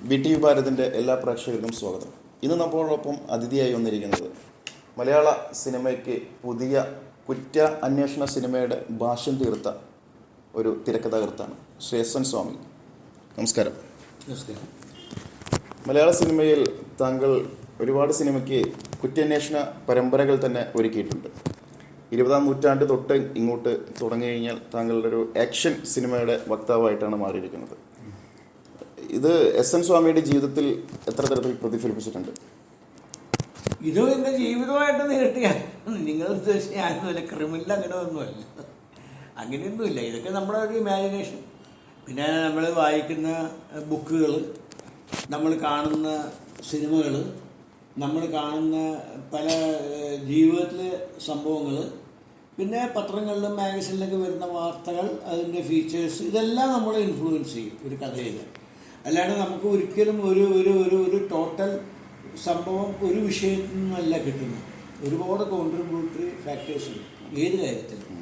VTV ഭാരതിൻ്റെ എല്ലാ പ്രേക്ഷകർക്കും സ്വാഗതം. ഇന്ന് നമ്മളോടൊപ്പം അതിഥിയായി വന്നിരിക്കുന്നത് മലയാള സിനിമയ്ക്ക് പുതിയ കുറ്റ അന്വേഷണ സിനിമയുടെ ഭാഷ്യം തീർത്ത ഒരു തിരക്കഥാകൃത്താണ് ശ്രീ എസ് എൻ സ്വാമി. നമസ്കാരം. നമസ്കാരം. മലയാള സിനിമയിൽ താങ്കൾ ഒരുപാട് സിനിമയ്ക്ക് കുറ്റാന്വേഷണ പരമ്പരകൾ തന്നെ ഒരുക്കിയിട്ടുണ്ട്. 20-ാം നൂറ്റാണ്ട് തൊട്ട് ഇങ്ങോട്ട് തുടങ്ങി കഴിഞ്ഞാൽ താങ്കളുടെ ഒരു ആക്ഷൻ സിനിമയുടെ വക്താവായിട്ടാണ് മാറിയിരിക്കുന്നത്. ഇത് എസ് എൻ സ്വാമിയുടെ ജീവിതത്തിൽ എത്ര തരത്തിൽ പ്രതിഫലിപ്പിച്ചിട്ടുണ്ട്? ഇത് എൻ്റെ ജീവിതമായിട്ട് നേരിട്ടാണ്. നിങ്ങൾ ഉദ്ദേശിച്ച ഞാനൊന്നുമില്ല, ക്രിമിനൽ അങ്ങനെ ഒന്നുമല്ല, അങ്ങനെയൊന്നുമില്ല. ഇതൊക്കെ നമ്മുടെ ഒരു ഇമാജിനേഷൻ. പിന്നെ നമ്മൾ വായിക്കുന്ന ബുക്കുകൾ, നമ്മൾ കാണുന്ന സിനിമകൾ, നമ്മൾ കാണുന്ന പല ജീവിതത്തിലെ സംഭവങ്ങൾ, പിന്നെ പത്രങ്ങളിലും മാഗസിനിലൊക്കെ വരുന്ന വാർത്തകൾ, അതിൻ്റെ ഫീച്ചേഴ്സ്, ഇതെല്ലാം നമ്മളെ ഇൻഫ്ലുവൻസ് ചെയ്യും ഒരു കഥയിൽ. അല്ലാണ്ട് നമുക്ക് ഒരിക്കലും ഒരു ഒരു ഒരു ഒരു ടോട്ടൽ സംഭവം ഒരു വിഷയത്തിൽ നിന്നല്ല കിട്ടുന്നത്. ഒരുപാട് കോൺട്രിബ്യൂട്ടറി ഫാക്ടേഴ്സ് ഉണ്ട് ഏത് കാര്യത്തിലും.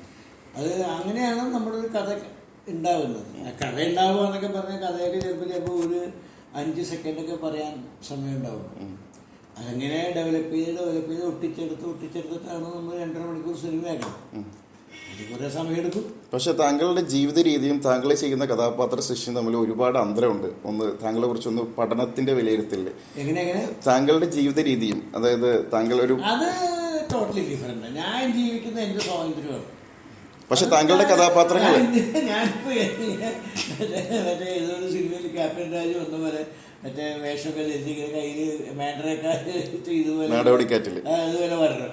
അത് അങ്ങനെയാണ് നമ്മുടെ ഒരു കഥ ഉണ്ടാവുന്നത്. കഥ ഉണ്ടാവുക എന്നൊക്കെ പറഞ്ഞാൽ കഥയൊക്കെ ചിലപ്പോൾ ഒരു 5 സെക്കൻഡൊക്കെ പറയാൻ സമയം ഉണ്ടാവും. അതങ്ങനെ ഡെവലപ്പ് ചെയ്ത് ഒട്ടിച്ചെടുത്തിട്ടാണ് നമ്മൾ 2.5 മണിക്കൂർ സിനിമയാക്കണം. അത് കുറേ സമയമെടുക്കും. പക്ഷെ താങ്കളുടെ ജീവിത രീതിയും താങ്കളെ ചെയ്യുന്ന കഥാപാത്ര സൃഷ്ടിയും തമ്മിൽ ഒരുപാട് അന്തരമുണ്ട്. താങ്കളെ കുറിച്ചൊന്ന് പഠനത്തിന്റെ വിലയിരുത്തില്ലേ? എങ്ങനെ താങ്കളുടെ ജീവിത രീതിയും, അതായത് താങ്കൾ ഒരു അത് ടോട്ടലി ഡിഫറെന്റ്. ഞാൻ ജീവിക്കുന്ന എൻ്റെ സ്വാതന്ത്ര്യമാണ്. പക്ഷെ താങ്കളുടെ കഥാപാത്രങ്ങൾ ഞാനിപ്പോ മറ്റേ ഏതൊരു സിനിമയിൽ ക്യാപ്റ്റൻ രാജു വന്ന പോലെ മറ്റേ വേഷമൊക്കെ എത്തിക്കുന്ന കയ്യിൽ മാൻഡറൊക്കെ ഇതുപോലെ വരണം.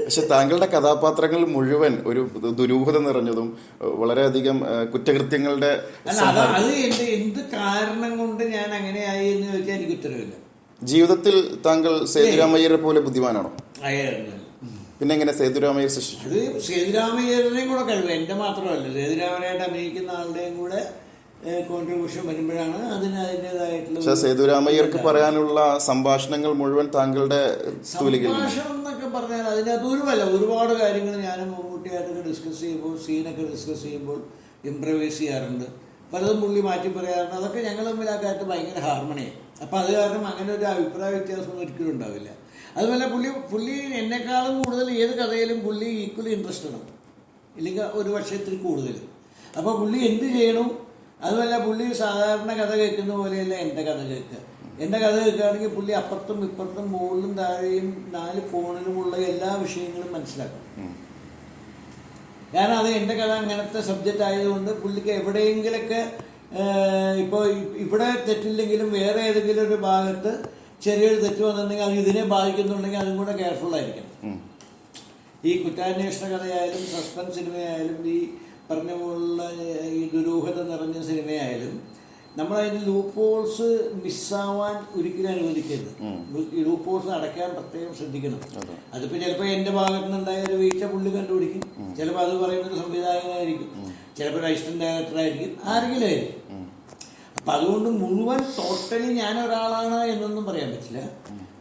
പക്ഷെ താങ്കളുടെ കഥാപാത്രങ്ങൾ മുഴുവൻ ഒരു ദുരൂഹത നിറഞ്ഞതും വളരെയധികം കുറ്റകൃത്യങ്ങളുടെ അത് എന്ത് കാരണം കൊണ്ട് ഞാൻ അങ്ങനെ ആയി എന്ന് ചോദിച്ചാൽ എനിക്ക് ഉത്തരവില്ല. ജീവിതത്തിൽ താങ്കൾ സേതുരാമയ്യരെ പോലെ ബുദ്ധിമാനാണോ? പിന്നെ എങ്ങനെ സേതുരാമയ്യർ സൃഷ്ടിച്ചു? അത് സേതുരാമയ്യരുടെയും കൂടെ കഴിവ്, എൻ്റെ മാത്രമല്ല, സേതുരാമനായിട്ട് അഭിനയിക്കുന്ന ആളുടെയും കൂടെ കോൺട്രിബ്യൂഷൻ വരുമ്പോഴാണ് അതിൻ്റെതായിട്ടുള്ള. സേതുരാമയ്യർക്ക് പറയാനുള്ള സംഭാഷണങ്ങൾ മുഴുവൻ താങ്കളുടെ സംഭാഷണം എന്നൊക്കെ പറഞ്ഞാൽ അതിനകത്ത് ഒരുപാട് കാര്യങ്ങൾ ഞാനും മമ്മൂട്ടിയായിട്ടൊക്കെ ഡിസ്കസ് ചെയ്യുമ്പോൾ, സീനൊക്കെ ഡിസ്കസ് ചെയ്യുമ്പോൾ ഇംപ്രവൈസ് ചെയ്യാറുണ്ട്. പലതും പുള്ളി മാറ്റി പറയാറുണ്ട്. അതൊക്കെ ഞങ്ങൾ തമ്മിലൊക്കെ ഭയങ്കര ഹാർമണിയാണ്. അപ്പം അത് കാരണം അങ്ങനെ ഒരു അഭിപ്രായ വ്യത്യാസം ഒരിക്കലും ഉണ്ടാവില്ല. അതുപോലെ പുള്ളി എന്നെക്കാളും കൂടുതൽ ഏത് കഥയിലും പുള്ളി ഈക്വലി ഇൻട്രസ്റ്റഡ് ആണ്, ഇല്ലെങ്കിൽ ഒരു വർഷത്തിൽ കൂടുതൽ. അപ്പോൾ പുള്ളി എന്ത് ചെയ്യണം, അതുമല്ല പുള്ളി സാധാരണ കഥ കേൾക്കുന്ന പോലെയല്ല എൻ്റെ കഥ കേൾക്കുക. എൻ്റെ കഥ കേൾക്കുകയാണെങ്കിൽ പുള്ളി അപ്പുറത്തും ഇപ്പുറത്തും മുകളിലും താഴെയും 4 കോണിലുമുള്ള എല്ലാ വിഷയങ്ങളും മനസ്സിലാക്കും. കാരണം അത് എൻ്റെ കഥ അങ്ങനത്തെ സബ്ജക്റ്റ് ആയതുകൊണ്ട് പുള്ളിക്ക് എവിടെയെങ്കിലൊക്കെ ഇപ്പോൾ ഇവിടെ തെറ്റില്ലെങ്കിലും വേറെ ഏതെങ്കിലും ഒരു ഭാഗത്ത് ചെറിയൊരു തെറ്റ് വന്നിട്ടുണ്ടെങ്കിൽ അത് ഇതിനെ ബാധിക്കുന്നുണ്ടെങ്കിൽ അതും കൂടെ കെയർഫുള്ളായിരിക്കണം. ഈ കുറ്റാന്വേഷണ കഥയായാലും സസ്പെൻസ് സിനിമയായാലും ഈ പറഞ്ഞ പോലുള്ള ഈ ദുരൂഹത നിറഞ്ഞ സിനിമയായാലും നമ്മളതിന് ലൂപ്പ് ഹോൾസ് മിസ്സാവാൻ ഒരിക്കലും അനുവദിക്കരുത്. ഈ ലൂപ്പ് ഹോൾസ് അടയ്ക്കാൻ പ്രത്യേകം ശ്രദ്ധിക്കണം. അതിപ്പോൾ ചിലപ്പോൾ എൻ്റെ ഭാഗത്തു നിന്നുണ്ടായ ഒരു വീഴ്ച പുള്ളി കണ്ടുപിടിക്കും. ചിലപ്പോൾ അത് പറയുന്നൊരു സംവിധായകനായിരിക്കും, ചിലപ്പോൾ ഒരു അസിസ്റ്റന്റ് ഡയറക്ടറായിരിക്കും, ആരെങ്കിലും ആയിരിക്കും. അപ്പം അതുകൊണ്ട് മുഴുവൻ ടോട്ടലി ഞാൻ ഒരാളാണ് എന്നൊന്നും പറയാൻ പറ്റില്ല.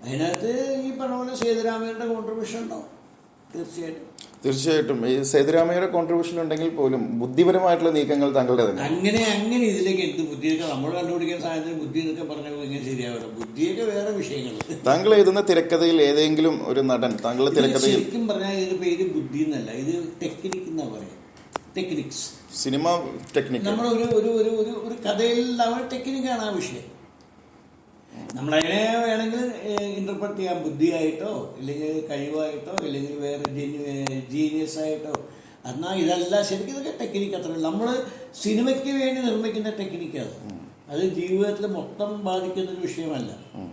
അതിനകത്ത് ഈ പറഞ്ഞ പോലെ സേതുരാമയ്യരുടെ കോൺട്രിബ്യൂഷൻ ഉണ്ടാവും തീർച്ചയായിട്ടും. ഈ സേതുരാമയ്യയുടെ കോൺട്രിബ്യൂഷൻ ഉണ്ടെങ്കിൽ പോലും ബുദ്ധിപരമായിട്ടുള്ള നീക്കങ്ങൾ താങ്കളുടെ അങ്ങനെ ഇതിലേക്ക് എന്ത് ബുദ്ധിയൊക്കെ നമ്മൾ കണ്ടുപിടിക്കുന്ന സാധനത്തിന് ബുദ്ധി എന്നൊക്കെ പറഞ്ഞാൽ ഇങ്ങനെ ശരിയാവണം. ബുദ്ധിയൊക്കെ വേറെ വിഷയങ്ങൾ. താങ്കൾ എഴുതുന്ന തിരക്കഥയിൽ ഏതെങ്കിലും ഒരു നടൻ താങ്കളുടെ തിരക്കഥയിൽ ശരിക്കും പറഞ്ഞാൽ ഇതിന് പേര് ബുദ്ധി എന്നല്ല, ഇത് ടെക്നിക്ക് എന്നാ പറയാം. Techniques, cinema technique. നമ്മൾ ഒരു കഥയിൽ ടെക്നിക്കാണ് ആ വിഷയം. നമ്മളതിനെ വേണമെങ്കിൽ ഇന്റർപ്രറ്റ് ചെയ്യാം, ബുദ്ധിയായിട്ടോ ഇല്ലെങ്കിൽ കഴിവായിട്ടോ ഇല്ലെങ്കിൽ വേറെ ജീനിയസ് ആയിട്ടോ. എന്നാൽ ഇതല്ല, ശരിക്കും ഇതൊക്കെ ടെക്നിക്ക്. അത്ര നമ്മൾ സിനിമയ്ക്ക് വേണ്ടി നിർമ്മിക്കുന്ന ടെക്നിക്കാണ്. അത് ജീവിതത്തിൽ മൊത്തം ബാധിക്കുന്നൊരു വിഷയമല്ല.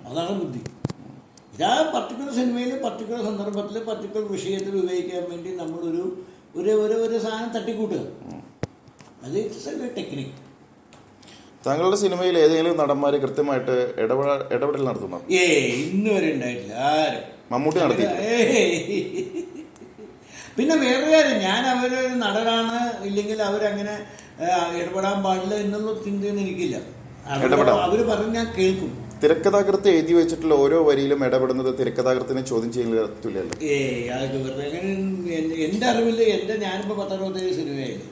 അതാണ് ബുദ്ധി. ഇതാ പർട്ടിക്കുലർ സിനിമയിൽ പർട്ടിക്കുലർ സന്ദർഭത്തിൽ പർട്ടിക്കുലർ വിഷയത്തിൽ ഉപയോഗിക്കാൻ വേണ്ടി നമ്മളൊരു ഒരു സാധനം തട്ടിക്കൂട്ടുക. അത് ഇറ്റ്സ് ടെക്നിക്ക്. താങ്കളുടെ സിനിമയിൽ ഏതെങ്കിലും നടന്മാര് കൃത്യമായിട്ട് ഇടപെടൽ നടത്തുന്നു? ഇന്ന് വരെ ഉണ്ടായിട്ടില്ല. ആരും മമ്മൂട്ടി നടത്തി. പിന്നെ വേറെ കാര്യം, ഞാൻ അവരൊരു നടനാണ് ഇല്ലെങ്കിൽ അവരങ്ങനെ ഇടപെടാൻ പാടില്ല എന്നുള്ള ചിന്തയൊന്നും എനിക്കില്ല. അവര് പറഞ്ഞ് ഞാൻ കേൾക്കും. തിരക്കഥാകൃത്ത് എഴുതി വെച്ചിട്ടുള്ള ഓരോ വരിയിലും ഇടപെടുന്നത് തിരക്കഥാകൃത്തിനെ ചോദ്യം ചെയ്യുന്നില്ലല്ലോ. അതൊക്കെ വെറുതെ അങ്ങനെ എൻ്റെ അറിവിൽ ഞാനിപ്പോൾ 10-60 സിനിമയായില്ല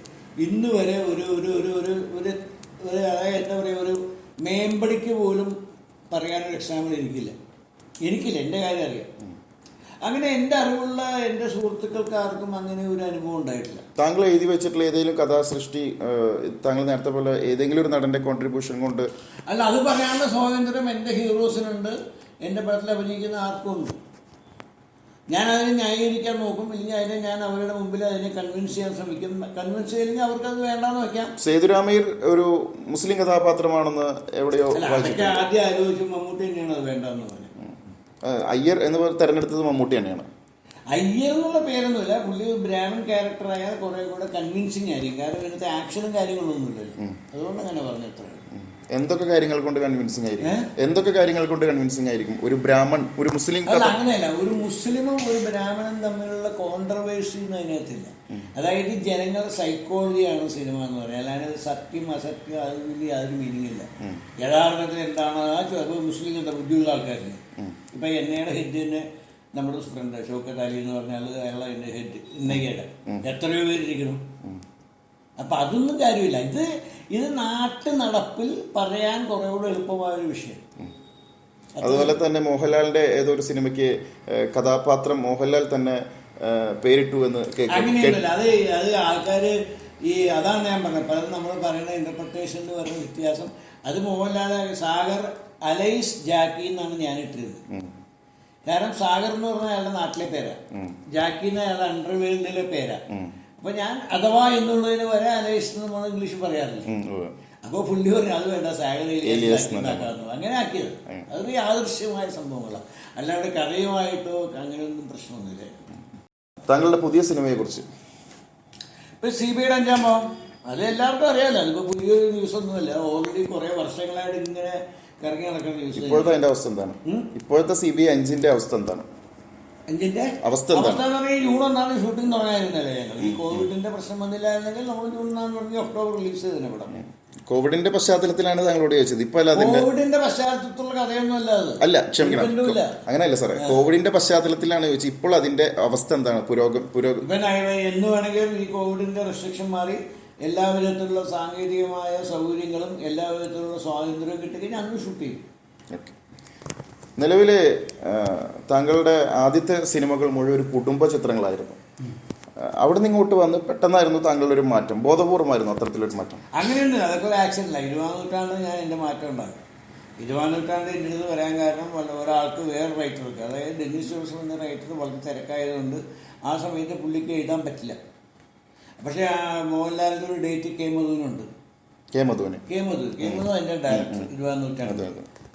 ഇന്ന് വരെ ഒരു എന്താ പറയുക, ഒരു മേമ്പടിക്ക് പോലും പറയാനൊരു എക്സാമ്പിൾ എനിക്കില്ല എൻ്റെ കാര്യം അറിയാം. അങ്ങനെ എൻ്റെ അറിവുള്ള എൻ്റെ സുഹൃത്തുക്കൾക്ക് ആർക്കും അങ്ങനെ ഒരു അനുഭവം ഉണ്ടായിട്ടില്ല. താങ്കൾ എഴുതി വെച്ചിട്ടുള്ള ഏതെങ്കിലും കഥാസൃഷ്ടി താങ്കൾ നേരത്തെ പോലെ ഏതെങ്കിലും ഒരു നടൻ്റെ കോൺട്രിബ്യൂഷൻ കൊണ്ട്? അല്ല, അത് പറയാനുള്ള സ്വാതന്ത്ര്യം എൻ്റെ ഹീറോസിനുണ്ട്, എൻ്റെ പടത്തിൽ അഭിനയിക്കുന്ന ആർക്കും ഉണ്ട്. ഞാൻ അതിനെ ന്യായീകരിക്കാൻ നോക്കും, ഇല്ലെങ്കിൽ അതിനെ ഞാൻ അവരുടെ മുമ്പിൽ അതിനെ കൺവിൻസ് ചെയ്യാൻ ശ്രമിക്കും. കൺവിൻസ് ചെയ്യില്ലെങ്കിൽ അവർക്കത് വേണ്ടാന്ന് വെക്കാം. സേതുരാമയ്യർ ഒരു മുസ്ലിം കഥാപാത്രമാണെന്ന് എവിടെയോ അതൊക്കെ ആദ്യം ആലോചിച്ചു. മമ്മൂട്ടി തന്നെയാണ് അത് വേണ്ടെന്ന് പറഞ്ഞത്. അയ്യർ എന്ന് തെരഞ്ഞെടുത്തത് മമ്മൂട്ടി തന്നെയാണ്. അയ്യർ എന്നുള്ള പേരൊന്നുമില്ല, പുള്ളി ഒരു ബ്രാഹ്മൺ ക്യാരക്ടറായാൽ കുറെ കൂടെ കൺവിൻസിങ് ആയിരിക്കും. കാരണം ഇതിനകത്ത് ആക്ഷനും കാര്യങ്ങളൊന്നും ഇല്ലല്ലോ. അതുകൊണ്ട് അങ്ങനെ പറഞ്ഞു. എത്ര എന്തൊക്കെ കാര്യങ്ങൾ കൊണ്ട് കൺവിൻസിങ് ആയിരിക്കും? എന്തൊക്കെ കാര്യങ്ങൾ കൊണ്ട് കൺവിൻസിങ് ആയിരിക്കും? ഒരു ബ്രാഹ്മൺ ഒരു മുസ്ലിം അല്ല, അങ്ങനെയല്ല. ഒരു മുസ്ലിമും ഒരു ബ്രാഹ്മണനും തമ്മിലുള്ള കോൺട്രവേഴ്സി ഒന്നും അതിനകത്തില്ല. അതായത് ജനങ്ങളുടെ സൈക്കോളജിയാണ് സിനിമ എന്ന് പറയുന്നത്. അല്ലാതെ സത്യം അസത്യം അത് വലിയ യാതൊരു മീനിങ് ഇല്ല. യഥാർത്ഥത്തിൽ എന്താണ് ആ മുസ്ലിം എന്താ ബുദ്ധിയുള്ള ആൾക്കാരില്ല. ഇപ്പൊ എന്നയുടെ ഹെഡ് തന്നെ നമ്മുടെ ഫ്രണ്ട് ഷൗക്കത്ത് അലി എന്ന് പറഞ്ഞാൽ അയാളെ എൻ്റെ ഹെഡ് ഇന്നയുടെ എത്രയോ പേരിരിക്കണം. അപ്പം അതൊന്നും കാര്യമില്ല. ഇത് നാട്ടു നടപ്പിൽ പറയാൻ കുറേ കൂടെ എളുപ്പമായൊരു വിഷയം. അതുപോലെ തന്നെ മോഹൻലാലിന്റെ ഏതൊരു സിനിമയ്ക്ക് കഥാപാത്രം മോഹൻലാൽ തന്നെ പേരിട്ടു എന്ന് അങ്ങനെയൊന്നുമില്ല. അത് ആൾക്കാർ അതാണ് ഞാൻ പറഞ്ഞത്. പലരും നമ്മൾ പറയുന്ന ഇന്റർപ്രിട്ടേഷൻ എന്ന് പറയുന്ന വ്യത്യാസം. അത് മോഹൻലാൽ സാഗർ അലൈസ് ജാക്കി എന്നാണ് ഞാൻ ഇട്ടിരുന്നത്. കാരണം സാഗർ എന്ന് പറഞ്ഞാൽ അയാളുടെ നാട്ടിലെ പേരാ, ജാക്കി എന്ന് അയാളുടെ അണ്ടർവേൾഡിലെ പേരാ. അപ്പൊ ഞാൻ അഥവാ എന്നുള്ളതിന് വരെ അലൈസ് നമ്മൾ ഇംഗ്ലീഷ് പറയാറില്ല. അപ്പൊ പുള്ളി പറഞ്ഞു അത് വേണ്ട, സാഗർ ഉണ്ടാക്കാമെന്ന്. അങ്ങനെ ആക്കിയത്. അതൊരു യാദൃശ്യമായ സംഭവങ്ങളാണ്, അല്ലാണ്ട് കഥയുമായിട്ടോ അങ്ങനെയൊന്നും പ്രശ്നമൊന്നുമില്ല. താങ്കളുടെ പുതിയ സിനിമയെ കുറിച്ച്? ഇപ്പൊ CBI 5-ാം ഭാഗം അത് എല്ലാവർക്കും അറിയാലോ. അതിപ്പോ പുതിയൊരു ന്യൂസ് ഒന്നുമല്ല. ഓൾറെഡി കുറെ വർഷങ്ങളായിട്ട് ഇങ്ങനെ കറങ്ങി നടക്കുന്ന ന്യൂസ്. ഇപ്പോഴത്തെ അതിന്റെ അവസ്ഥ എന്താണ്? ഇപ്പോഴത്തെ CBI 5-ന്റെ അവസ്ഥ എന്താണ്? 5-ന്റെ അവസ്ഥ എന്ന് പറഞ്ഞാൽ ജൂൺ 1 ഷൂട്ടിംഗ് തുടങ്ങായിരുന്നല്ലേ ഞങ്ങൾ. ഈ കോവിഡിന്റെ പ്രശ്നം വന്നില്ലായിരുന്നെങ്കിൽ നമ്മൾ ജൂൺ 1 തുടങ്ങി ഒക്ടോബർ റിലീസ് ചെയ്തതിനെ പടം. കോവിഡിന്റെ പശ്ചാത്തലത്തിലാണ് താങ്കളോട് ചോദിച്ചത്. ഇപ്പൊ കോവിഡിന്റെ പശ്ചാത്തലത്തിലുള്ള കഥയൊന്നും അല്ല, ക്ഷമിക്കണം, അങ്ങനെയല്ല സാറേ. കോവിഡിന്റെ പശ്ചാത്തലത്തിലാണ് ചോദിച്ചത്. ഇപ്പോൾ അതിന്റെ അവസ്ഥ എന്താണ്? എന്ന് വേണമെങ്കിലും ഈ കോവിഡിന്റെ റെസ്ട്രിക്ഷൻ മാറി എല്ലാ വിധത്തിലുള്ള സാങ്കേതികമായ സൗകര്യങ്ങളും എല്ലാ വിധത്തിലുള്ള സ്വാതന്ത്ര്യവും കിട്ടുകയും അന്ന് ഷൂട്ട് ചെയ്യും. നിലവിലെ താങ്കളുടെ ആദ്യത്തെ സിനിമകൾ മുഴുവൻ ഒരു കുടുംബ ചിത്രങ്ങളായിരുന്നു. അവിടെ നിന്ന് ഇങ്ങോട്ട് വന്ന് പെട്ടെന്നായിരുന്നു താങ്കളുടെ ഒരു മാറ്റം? ബോധപൂർവമായിരുന്നു അത്തരത്തിലൊരു മാറ്റം? അങ്ങനെയുണ്ട്. അതൊക്കെ ഒരു ആക്ഷൻ അല്ല. 20-ാം നൂറ്റാണ്ട് ഞാൻ എൻ്റെ മാറ്റം ഉണ്ടാകും. 20-ാം നൂറ്റാണ്ട് എൻ്റെ അടുത്ത് വരാൻ കാരണം ഒരാൾക്ക് വേറെ റൈറ്റർക്ക്, അതായത് ഡെന്നിസ് ജോസഫ് എന്ന റൈറ്റർ വളരെ തിരക്കായതുകൊണ്ട് ആ സമയത്ത് പുള്ളിക്ക് എഴുതാൻ പറ്റില്ല. പക്ഷേ മോഹൻലാലിൻ്റെ ഒരു ഡേറ്റ് കെ മധുവിനുണ്ട്. കെ മധു അതിൻ്റെ ഡയറക്ടർ 20-ാം നൂറ്റാണ്ട്.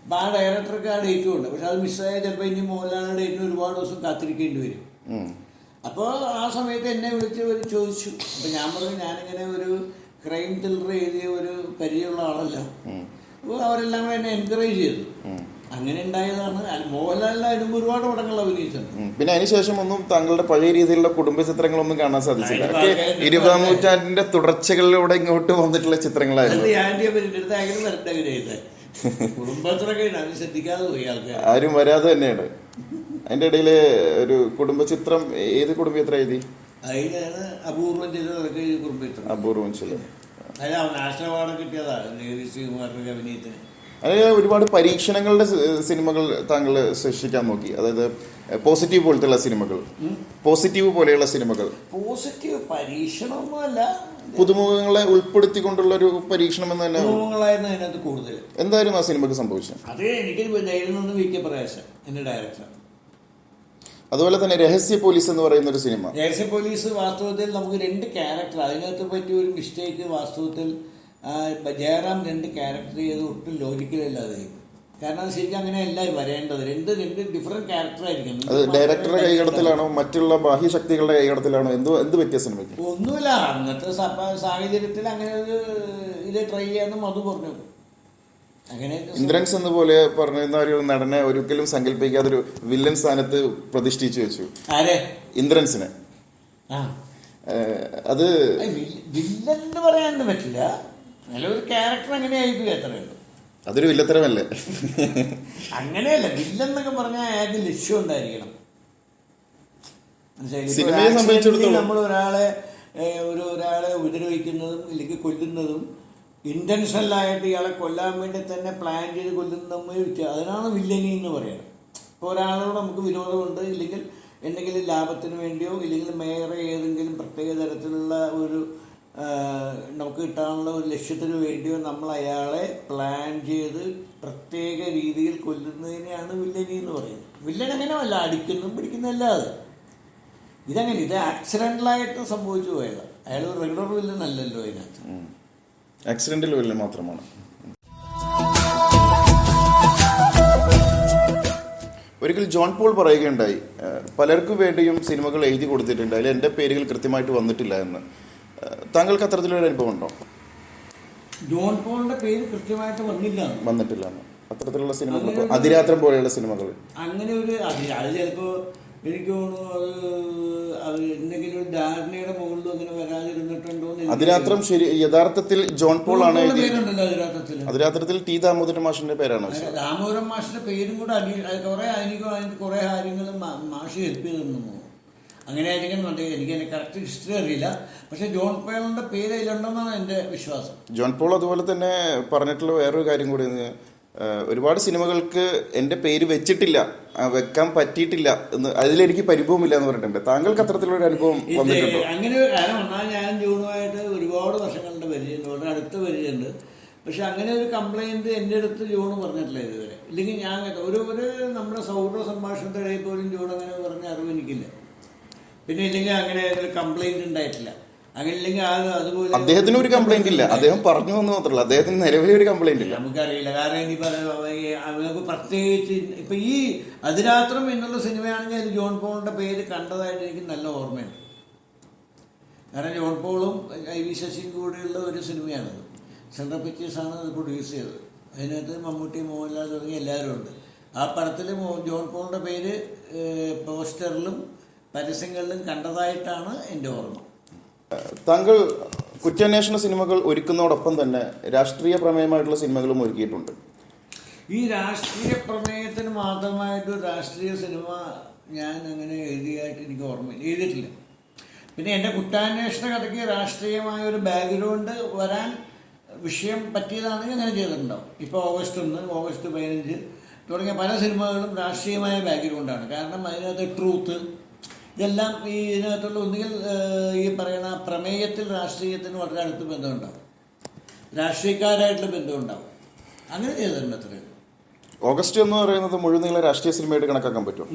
അപ്പം ആ ഡയറക്ടർക്ക് ആ ഡേറ്റും ഉണ്ട്. പക്ഷെ അത് മിസ്സായാൽ ചിലപ്പോൾ ഇനി മോഹൻലാലിൻ്റെ ഡേറ്റിന് ഒരുപാട് ദിവസം കാത്തിരിക്കേണ്ടി വരും. അപ്പോൾ ആ സമയത്ത് എന്നെ വിളിച്ച് ചോദിച്ചു. അപ്പം ഞാൻ പറഞ്ഞു ഞാനിങ്ങനെ ഒരു ക്രൈം ത്രില്ലർ എഴുതിയ ഒരു പരിചയമുള്ള ആളല്ല. അപ്പോൾ അവരെല്ലാം കൂടെ എന്നെ എൻകറേജ് ചെയ്തു. അങ്ങനെ ഉണ്ടായതാണ്. മോഹൻലാലിൻ്റെ അതിന് ഒരുപാട് പടങ്ങൾ അഭിനയിച്ചിട്ടുണ്ട്. പിന്നെ അതിനുശേഷം ഒന്നും താങ്കളുടെ പഴയ രീതിയിലുള്ള കുടുംബ ചിത്രങ്ങളൊന്നും കാണാൻ സാധിച്ചില്ല. 20-ാം നൂറ്റാണ്ടിന്റെ തുടർച്ചകളിലൂടെ ഇങ്ങോട്ട് വന്നിട്ടുള്ള ചിത്രങ്ങളായിരുന്നു. കുടുംബത്തിലൊക്കെ അത് ശ്രദ്ധിക്കാതെ പോയി ആൾക്കാർ, ആരും വരാതെ തന്നെയാണ്. അതിന്റെ ഇടയിൽ ഒരു കുടുംബചിത്രം, ഏത് കുടുംബചിത്രം എഴുതി? അതിനാണ് അപൂർവം ചെയ്തതൊക്കെ കുടുംബചിത്രം. അപൂർവം ചില നാഷണൽ അവാർഡ് കിട്ടിയതാണ് ശ്രീകുമാറിന്റെ അഭിനയത്തിന്. അതിന് ഒരുപാട് പരീക്ഷണങ്ങളുടെ സിനിമകൾ താങ്കൾ സൃഷ്ടിക്കാൻ നോക്കി. അതായത് പോസിറ്റീവ് പോലത്തെയുള്ള സിനിമകൾ, പോസിറ്റീവ് പോലെയുള്ള സിനിമകൾ. പോസിറ്റീവ് പരീക്ഷണമൊന്നുമല്ല, പുതുമുഖങ്ങളെ ഉൾപ്പെടുത്തിക്കൊണ്ടുള്ള ഒരു പരീക്ഷണം എന്ന് തന്നെ. പുതുമുഖങ്ങളായിരുന്നു അതിനകത്ത് കൂടുതൽ. എന്തായിരുന്നു ആ സിനിമക്ക് സംഭവിച്ചത്? അത് എനിക്ക് ധൈര്യം VK പ്രകാശൻ എന്റെ ഡയറക്ടർ. അതുപോലെ തന്നെ രഹസ്യ പോലീസ് എന്ന് പറയുന്ന ഒരു സിനിമ. രഹസ്യ പോലീസ് വാസ്തവത്തിൽ നമുക്ക് 2 ക്യാരക്ടർ, അതിനകത്ത് പറ്റിയ ഒരു മിസ്റ്റേക്ക് വാസ്തവത്തിൽ ജയറാം 2 ക്യാരക്ടർ ചെയ്ത് ഒട്ടും ലോജിക്കലല്ലാതെ. കാരണം അത് ശരിക്കും അങ്ങനെയല്ല വരേണ്ടത്. രണ്ട് ഡിഫറെന്റ് ക്യാരക്ടർ ആയിരിക്കും. അത് ഡയറക്ടറുടെ കൈകടത്തിലാണോ മറ്റുള്ള ബാഹ്യശക്തികളുടെ കൈകടത്തിലാണോ? എന്ത് പറ്റിയ സിനിമയ്ക്ക്? ഒന്നുമില്ല, അന്നത്തെ സാഹചര്യത്തിൽ അങ്ങനെ ഒരു ഇത് ട്രൈ ചെയ്യാമെന്നും അത് പറഞ്ഞു. അങ്ങനെ ഇന്ദ്രൻസ് എന്ന പോലെ പറഞ്ഞിരുന്ന ഒരു നടനെ ഒരിക്കലും സങ്കല്പിക്കാതെ ഒരു വില്ലൻ സ്ഥാനത്ത് പ്രതിഷ്ഠിച്ചു വെച്ചു. ആരെ? ഇന്ദ്രൻസിനെ. അത് വില്ലൻ എന്ന് പറയാൻ പറ്റില്ല, നല്ലൊരു ക്യാരക്ടർ അങ്ങനെ ആയിപ്പോയി, അത്രയുള്ളൂ. അതൊരു വില്ലത്തരമല്ലേ? അങ്ങനെയല്ല, വില്ലൻ എന്നൊക്കെ പറഞ്ഞാൽ അയാൾക്ക് ലക്ഷ്യം ഉണ്ടായിരിക്കണം. സിനിമയെ സംബന്ധിച്ചിടത്തോളം നമ്മൾ ഒരാളെ ഉപദ്രവിക്കുന്നതും ഇല്ലെങ്കിൽ കൊല്ലുന്നതും ഇൻറ്റൻഷനലായിട്ട് ഇയാളെ കൊല്ലാൻ വേണ്ടി തന്നെ പ്ലാൻ ചെയ്ത് കൊല്ലുന്ന തമ്മിൽ അതിനാണ് വില്ലനി എന്ന് പറയുന്നത്. ഇപ്പോൾ ഒരാളോട് നമുക്ക് വിരോധമുണ്ട്, ഇല്ലെങ്കിൽ എന്തെങ്കിലും ലാഭത്തിന് വേണ്ടിയോ ഇല്ലെങ്കിൽ വേറെ ഏതെങ്കിലും പ്രത്യേക തരത്തിലുള്ള ഒരു നമുക്ക് കിട്ടാനുള്ള ഒരു ലക്ഷ്യത്തിന് വേണ്ടിയോ നമ്മൾ അയാളെ പ്ലാൻ ചെയ്ത് പ്രത്യേക രീതിയിൽ കൊല്ലുന്നതിനെയാണ് വില്ലനി എന്ന് പറയുന്നത്. വില്ലൻ അങ്ങനെയല്ല അടിക്കുന്നതും പിടിക്കുന്നതല്ലാതെ ഇതങ്ങനെ, ഇത് ആക്സിഡൻ്റലായിട്ട് സംഭവിച്ചു പോയതാണ്. അയാൾ റെഗുലർ വില്ലൻ അല്ലല്ലോ അതിനകത്ത്. ആക്സിഡന്റൽ വില്ലൻ മാത്രമാണ്. ഒരിക്കൽ ജോൺ പോൾ പറയുകയുണ്ടായി, പലർക്കും വേണ്ടിയും സിനിമകൾ എഴുതി കൊടുത്തിട്ടുണ്ട്, അതിൽ എൻ്റെ പേരുകൾ കൃത്യമായിട്ട് വന്നിട്ടില്ല എന്ന്. താങ്കൾക്ക് അത്തരത്തിലൊരു അനുഭവം ഉണ്ടോ? ജോൺ പോളിന്റെ പേര് കൃത്യമായിട്ട് വന്നിട്ടില്ല അത്തരത്തിലുള്ള സിനിമകൾ, അതിരാത്രം പോലെയുള്ള സിനിമകൾ അങ്ങനെ ഒരു അത് ചിലപ്പോ എനിക്ക് തോന്നുന്നു അത് എന്തെങ്കിലും ഒരു ധാരണയുടെ മുകളിലും അങ്ങനെ വരാതിരുന്നിട്ടുണ്ടോ. അതിരാത്രം ശരി യഥാർത്ഥത്തിൽ ജോൺ പോൾ ആണ് പേരുണ്ടല്ലോ അതിരാത്രത്തിൽ ടി ദാമോദരൻ മാഷിന്റെ പേരാണ്. ദാമോദരൻ മാഷിന്റെ പേരും കൂടെ കുറെ കുറെ കാര്യങ്ങൾ മാഷ് ഹെൽപ്പ് ചെയ്തിരുന്നു. അങ്ങനെ ആയിരിക്കും എനിക്ക് എൻ്റെ കറക്റ്റ് ഹിസ്റ്ററി അറിയില്ല. പക്ഷെ ജോൺ പോളിന്റെ പേര് അതിലുണ്ടെന്നാണ് എൻ്റെ വിശ്വാസം. ജോൺ പോൾ അതുപോലെ തന്നെ പറഞ്ഞിട്ടുള്ള വേറൊരു കാര്യം കൂടി, ഒരുപാട് സിനിമകൾക്ക് എൻ്റെ പേര് വെച്ചിട്ടില്ല, വെക്കാൻ പറ്റിയിട്ടില്ല എന്ന്, അതിലെനിക്ക് പരിഭവമില്ല എന്ന് പറഞ്ഞിട്ടുണ്ട്. താങ്കൾക്ക് അത്തരത്തിലുള്ള ഒരു അനുഭവം വന്നിട്ടുണ്ടോ? അങ്ങനെ ഒരു കാര്യം വന്നാൽ ഞാൻ ജോണുമായിട്ട് ഒരുപാട് വർഷങ്ങളുടെ പരിചയമുണ്ട്, വളരെ അടുത്ത പരിചയമുണ്ട്. പക്ഷെ അങ്ങനെ ഒരു കംപ്ലൈൻറ്റ് എൻ്റെ അടുത്ത് ജോണ് പറഞ്ഞിട്ടില്ല ഇതുവരെ. ഇല്ലെങ്കിൽ ഞാൻ ഒരു നമ്മുടെ സൗഹൃദ സംഭാഷണത്തിൻ്റെ ഇടയിൽ പോലും ജോൺ അങ്ങനെ പറഞ്ഞ അറിവ് എനിക്കില്ല. പിന്നെ ഇല്ലെങ്കിൽ അങ്ങനെ കംപ്ലൈൻറ്റ് ഉണ്ടായിട്ടില്ല. അങ്ങനെ ഇല്ലെങ്കിൽ അതുപോലെ അദ്ദേഹത്തിന് ഒരു കംപ്ലൈന്റ് ഇല്ല, അദ്ദേഹം പറഞ്ഞു എന്ന് മാത്രമല്ല, അദ്ദേഹത്തിന് നിലവിലെ ഒരു കംപ്ലൈന്റ് ഇല്ല. നമുക്കറിയില്ല. കാരണം ഇനി നമുക്ക് പ്രത്യേകിച്ച് ഇപ്പം ഈ അതിരാത്രം എന്നുള്ള സിനിമയാണെങ്കിൽ അത് ജോൺ പോളിന്റെ പേര് കണ്ടതായിട്ട് എനിക്ക് നല്ല ഓർമ്മയുണ്ട്. കാരണം ജോൺ പോളും IV ശശിയും കൂടിയുള്ള ഒരു സിനിമയാണത്. സെൻട്രൽ പിക്ചേഴ്സാണ് അത് പ്രൊഡ്യൂസ് ചെയ്തത്. അതിനകത്ത് മമ്മൂട്ടി, മോഹൻലാൽ തുടങ്ങി എല്ലാവരും ഉണ്ട്. ആ പടത്തിൽ ജോൺ പോളിന്റെ പേര് പോസ്റ്ററിലും പരസ്യങ്ങളിലും കണ്ടതായിട്ടാണ് എൻ്റെ ഓർമ്മ. താങ്കൾ കുറ്റാന്വേഷണ സിനിമകൾ ഒരുക്കുന്നതോടൊപ്പം തന്നെ രാഷ്ട്രീയ പ്രമേയമായിട്ടുള്ള സിനിമകളും ഒരുക്കിയിട്ടുണ്ട്. ഈ രാഷ്ട്രീയ പ്രമേയത്തിന് മാത്രമായിട്ട് രാഷ്ട്രീയ സിനിമ ഞാൻ അങ്ങനെ എഴുതിയായിട്ട് എനിക്ക് ഓർമ്മയില്ല, എഴുതിയിട്ടില്ല. പിന്നെ എൻ്റെ കുറ്റാന്വേഷണ കഥയ്ക്ക് രാഷ്ട്രീയമായ ഒരു ബാക്ക്ഗ്രൗണ്ട് വരാൻ വിഷയം പറ്റിയതാണെങ്കിൽ അങ്ങനെ ചെയ്തിട്ടുണ്ടാവും. ഇപ്പോൾ ഓഗസ്റ്റ് 1, ഓഗസ്റ്റ് 15 തുടങ്ങിയ പല സിനിമകളും രാഷ്ട്രീയമായ ബാക്ക്ഗ്രൗണ്ടാണ്. കാരണം അതിനകത്ത് ട്രൂത്ത് ഇതെല്ലാം ഈ ഇതിനകത്തുള്ള ഒന്നുകിൽ ഈ പറയുന്ന പ്രമേയത്തിൽ രാഷ്ട്രീയത്തിന് വളരെ അടുത്ത് ബന്ധമുണ്ടാവും, രാഷ്ട്രീയക്കാരായിട്ടുള്ള ബന്ധമുണ്ടാവും. അങ്ങനെ ചെയ്തിട്ടുണ്ട് അത്രയും. ഓഗസ്റ്റ് എന്ന് പറയുന്നത് മുഴുനീള രാഷ്ട്രീയ സിനിമയായിട്ട് കണക്കാക്കാൻ പറ്റും.